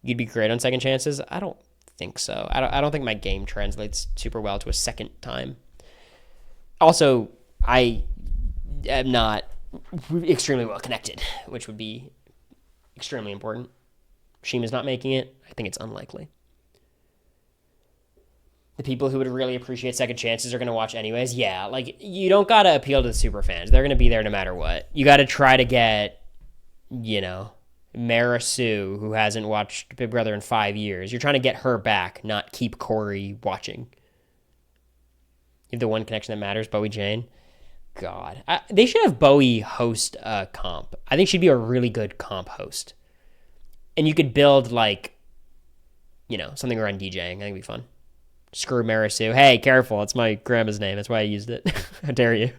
You'd be great on second chances? I don't think so. I don't think my game translates super well to a second time. Also, I am not extremely well connected, which would be extremely important. Shima's not making it. I think it's unlikely. The people who would really appreciate second chances are going to watch anyways. Yeah, like, you don't got to appeal to the super fans. They're going to be there no matter what. You got to try to get, Mara Sue, who hasn't watched Big Brother in 5 years. You're trying to get her back, not keep Cory watching. You have the one connection that matters, Bowie Jane. God. They should have Bowie host a comp. I think she'd be a really good comp host. And you could build, like, something around DJing. I think it'd be fun. Screw Mara Sue. Hey, careful. It's my grandma's name. That's why I used it. How dare you?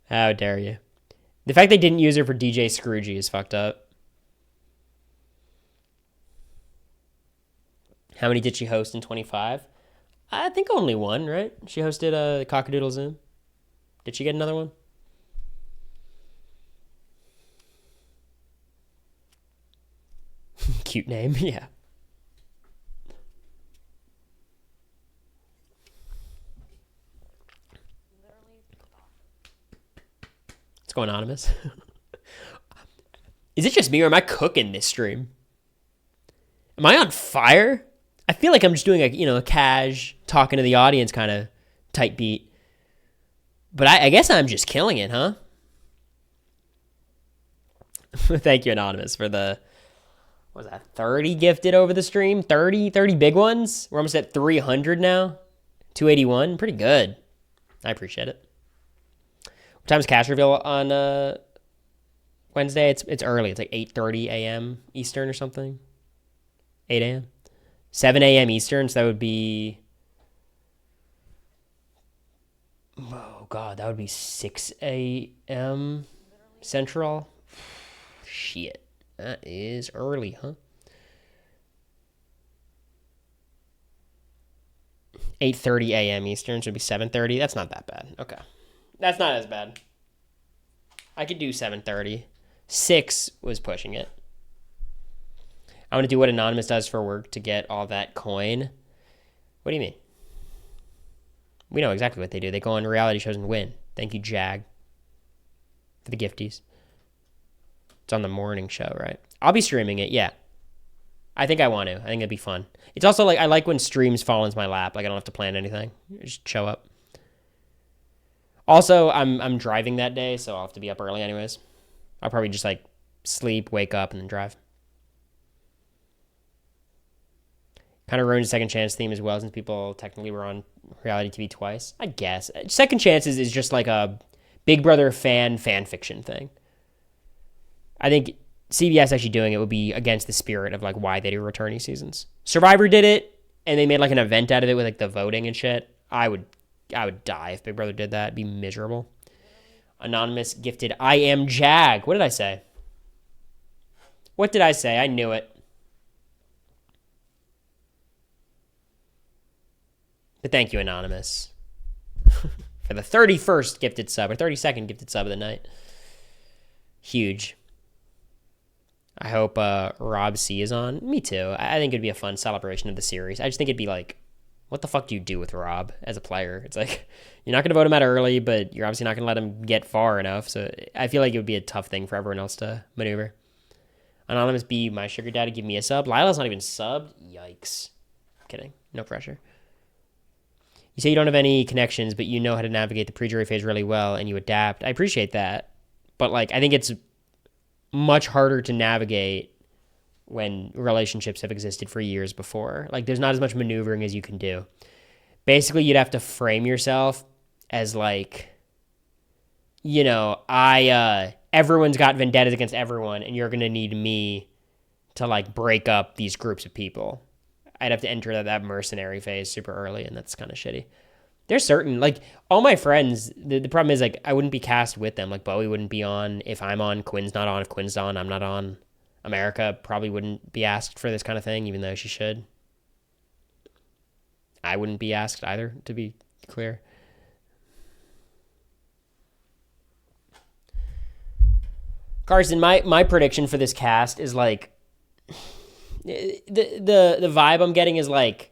How dare you? The fact they didn't use her for DJ Scroogey is fucked up. How many did she host in 25? I think only one, right? She hosted a Cockadoodle Zoom. Did she get another one? Cute name, yeah. What's going on, Miss? Is it just me or am I cooking this stream? Am I on fire? I feel like I'm just doing a cash talking to the audience kind of tight beat. But I guess I'm just killing it, huh? Thank you, Anonymous, for the, what was that, 30 gifted over the stream? 30 big ones? We're almost at 300 now. 281, pretty good. I appreciate it. What time is cash reveal on Wednesday? It's early. It's like 8:30 a.m. Eastern or something. 8 a.m. 7 a.m. Eastern, so that would be... Oh, God, that would be 6 a.m. Central. Shit. That is early, huh? 8:30 a.m. Eastern, so it'd be 7:30. That's not that bad. Okay. That's not as bad. I could do 7:30. 6 was pushing it. I want to do what Anonymous does for work to get all that coin. What do you mean? We know exactly what they do. They go on reality shows and win. Thank you, Jag, for the gifties. It's on the morning show, right? I'll be streaming it, yeah. I think I want to. I think it'd be fun. It's also like, I like when streams fall into my lap. Like, I don't have to plan anything. Just show up. Also, I'm driving that day, so I'll have to be up early anyways. I'll probably just like sleep, wake up, and then drive. Kind of ruins Second Chance theme as well, since people technically were on reality TV twice. I guess. Second Chances is just like a Big Brother fan fiction thing. I think CBS actually doing it would be against the spirit of like why they do returning seasons. Survivor did it, and they made like an event out of it with like the voting and shit. I would die if Big Brother did that. It'd be miserable. Anonymous gifted I am Jag. What did I say? What did I say? I knew it. But thank you, Anonymous, for the 31st gifted sub, or 32nd gifted sub of the night. Huge. I hope Rob C is on. Me too. I think it'd be a fun celebration of the series. I just think it'd be like, what the fuck do you do with Rob as a player? It's like, you're not going to vote him out early, but you're obviously not going to let him get far enough. So I feel like it would be a tough thing for everyone else to maneuver. Anonymous B, my sugar daddy, give me a sub. Lila's not even subbed. Yikes. Kidding. No pressure. You say you don't have any connections, but you know how to navigate the pre-jury phase really well, and you adapt. I appreciate that. But, like, I think it's much harder to navigate when relationships have existed for years before. Like, there's not as much maneuvering as you can do. Basically, you'd have to frame yourself as, like, you know, everyone's got vendettas against everyone, and you're going to need me to, like, break up these groups of people. I'd have to enter that mercenary phase super early, and that's kind of shitty. There's certain, like, all my friends, the problem is, like, I wouldn't be cast with them. Like, Bowie wouldn't be on if I'm on, Quinn's not on. If Quinn's on, I'm not on. America probably wouldn't be asked for this kind of thing, even though she should. I wouldn't be asked either, to be clear. Carson, my prediction for this cast is, like, the vibe I'm getting is, like,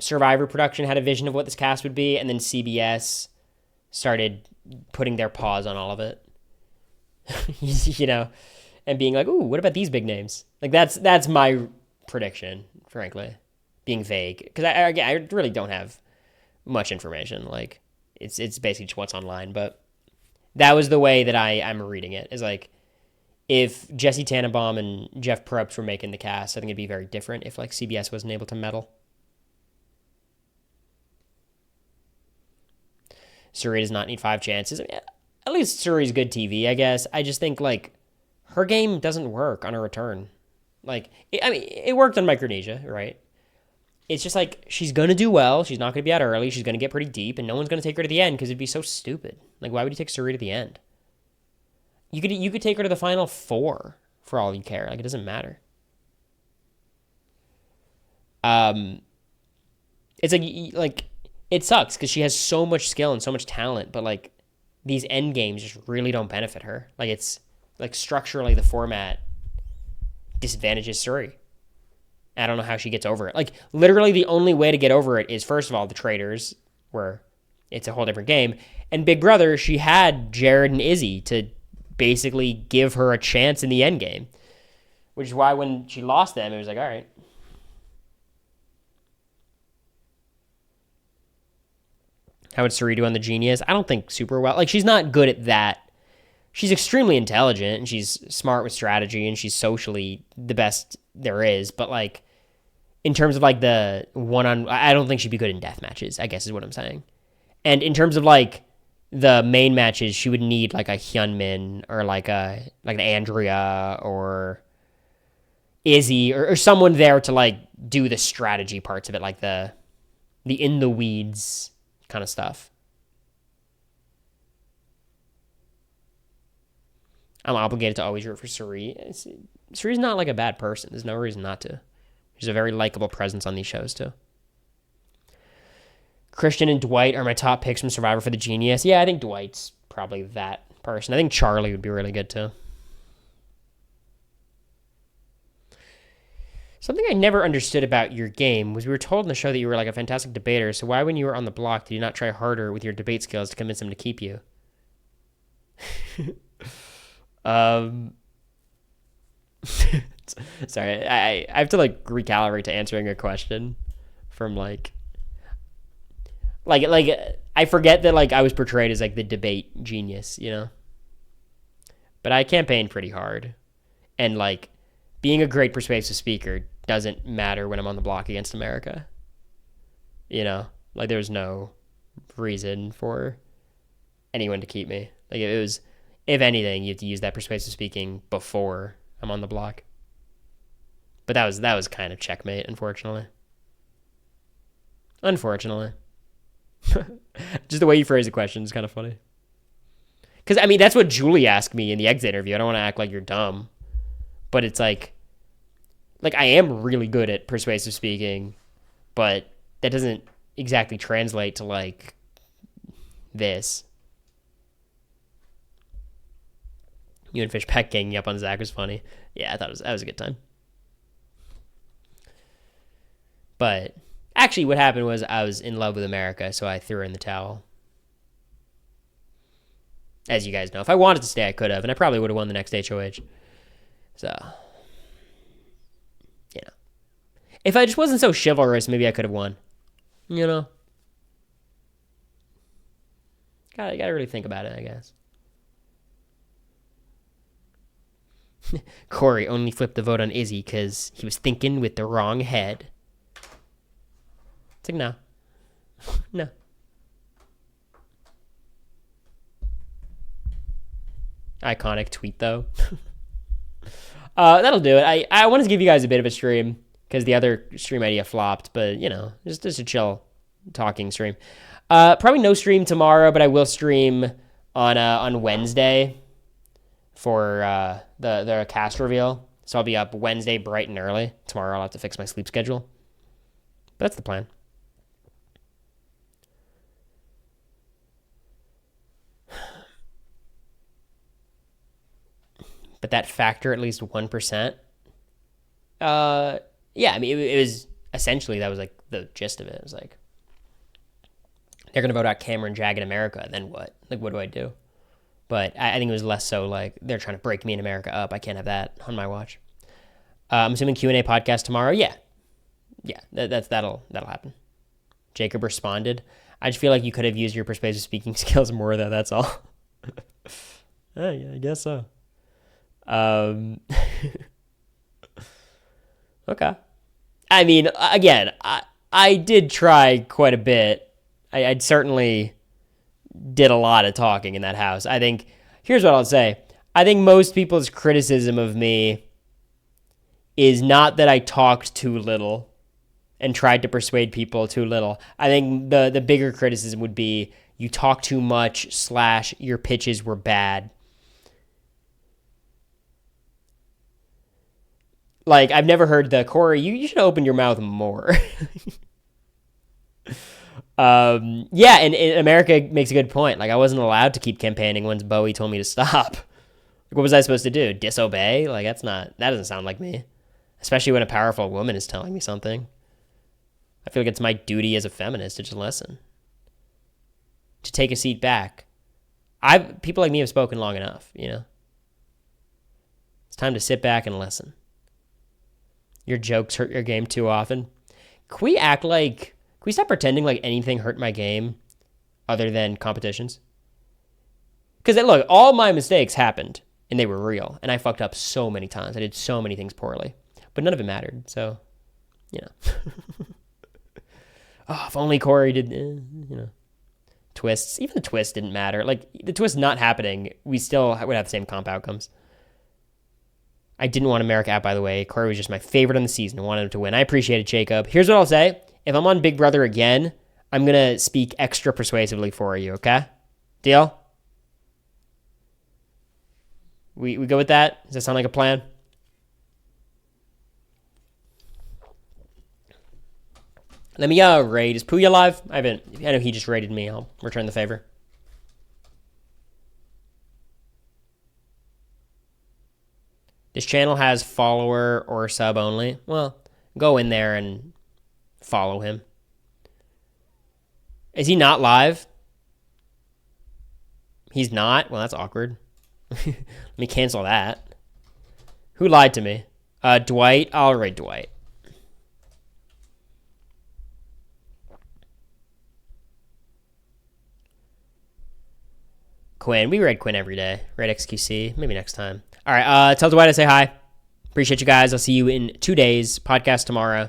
Survivor production had a vision of what this cast would be, and then CBS started putting their paws on all of it. You know, and being like, ooh, what about these big names? Like, that's my prediction, frankly, being vague, because I really don't have much information. Like, it's basically just what's online, but that was the way that I'm reading it, is like, if Jesse Tannenbaum and Jeff Probst were making the cast, I think it'd be very different if, like, CBS wasn't able to meddle. Suri does not need 5 chances. I mean, at least Suri's good TV, I guess. I just think, like, her game doesn't work on a return. Like, it worked on Micronesia, right? It's just, like, she's going to do well. She's not going to be out early. She's going to get pretty deep, and no one's going to take her to the end because it'd be so stupid. Like, why would you take Suri to the end? You could take her to the final 4 for all you care. Like, it doesn't matter. It's like it sucks because she has so much skill and so much talent, but, like, these end games just really don't benefit her. Like, it's like structurally the format disadvantages Suri. I don't know how she gets over it. Like, literally the only way to get over it is, first of all, the traitors, where it's a whole different game, and Big Brother, she had Jared and Izzy to basically give her a chance in the end game, which is why when she lost them, it was like, all right. How would Suri do on the Genius? I don't think super well. Like, she's not good at that she's extremely intelligent and she's smart with strategy and she's socially the best there is. But like in terms of like the I don't think she'd be good in death matches, I guess is what I'm saying. And in terms of like the main matches, she would need like a Hyunmin or like an Andrea or Izzy or someone there to like do the strategy parts of it, like the in the weeds kind of stuff. I'm obligated to always root for Suri. Suri's not like a bad person. There's no reason not to. She's a very likable presence on these shows too. Christian and Dwight are my top picks from Survivor for the Genius. Yeah, I think Dwight's probably that person. I think Charlie would be really good too. Something I never understood about your game was we were told in the show that you were like a fantastic debater. So why, when you were on the block, did you not try harder with your debate skills to convince them to keep you? Sorry, I have to like recalibrate to answering a question from like I forget that like I was portrayed as like the debate genius, you know. But I campaigned pretty hard, and like being a great persuasive speaker doesn't matter when I'm on the block against America. You know, like there's no reason for anyone to keep me. Like it was, if anything, you have to use that persuasive speaking before I'm on the block. But that was kind of checkmate, unfortunately. Just the way you phrase the question is kind of funny. Because, I mean, that's what Julie asked me in the exit interview. I don't want to act like you're dumb. But it's like I am really good at persuasive speaking, but that doesn't exactly translate to, like, this. You and Fish Peck ganging up on Zach was funny. Yeah, I thought that was a good time. But actually what happened was I was in love with America, so I threw in the towel. As you guys know, if I wanted to stay, I could have, and I probably would have won the next HOH. So, you know. If I just wasn't so chivalrous, maybe I could have won. You know? Gotta really think about it, I guess. Cory only flipped the vote on Izzy because he was thinking with the wrong head. It's like, no. No. Iconic tweet, though. That'll do it. I wanted to give you guys a bit of a stream because the other stream idea flopped, but, you know, just a chill talking stream. Probably no stream tomorrow, but I will stream on Wednesday for the cast reveal. So I'll be up Wednesday bright and early. Tomorrow I'll have to fix my sleep schedule. But that's the plan. But that factor, at least 1%. Yeah, I mean, it was essentially, that was like the gist of it. It was like, they're going to vote out Cameron, Jag, and America. Then what? Like, what do I do? But I think it was less so like they're trying to break me and America up. I can't have that on my watch. I'm assuming Q&A podcast tomorrow. Yeah. That'll happen. Jacob responded. I just feel like you could have used your persuasive speaking skills more, though. That's all. Yeah, I guess so. Okay. I mean, again, I did try quite a bit. I'd certainly did a lot of talking in that house. I think, here's what I'll say. I think most people's criticism of me is not that I talked too little and tried to persuade people too little. I think the bigger criticism would be you talk too much / your pitches were bad. Like, I've never heard the, Cory, you should open your mouth more. Yeah, and America makes a good point. Like, I wasn't allowed to keep campaigning once Bowie told me to stop. What was I supposed to do? Disobey? Like, that doesn't sound like me. Especially when a powerful woman is telling me something. I feel like it's my duty as a feminist to just listen. To take a seat back. People like me have spoken long enough, you know? It's time to sit back and listen. Your jokes hurt your game too often. Can we stop pretending like anything hurt my game other than competitions? Because look, all my mistakes happened and they were real, and I fucked up so many times. I did so many things poorly, but none of it mattered. So, you know. Oh, if only Cory did, you know, twists. Even the twist didn't matter. Like, the twist not happening, we still would have the same comp outcomes. I didn't want America out, by the way. Cory was just my favorite on the season. I wanted him to win. I appreciate it, Jacob. Here's what I'll say. If I'm on Big Brother again, I'm going to speak extra persuasively for you, okay? Deal? We go with that? Does that sound like a plan? Let me raid. Is Puya live? I know he just raided me. I'll return the favor. This channel has follower or sub only. Well, go in there and follow him. Is he not live? He's not? Well, that's awkward. Let me cancel that. Who lied to me? Dwight. I'll raid Dwight. Quinn. We raid Quinn every day. Raid XQC. Maybe next time. All right. Tell Dwight I say hi. Appreciate you guys. I'll see you in 2 days. Podcast tomorrow.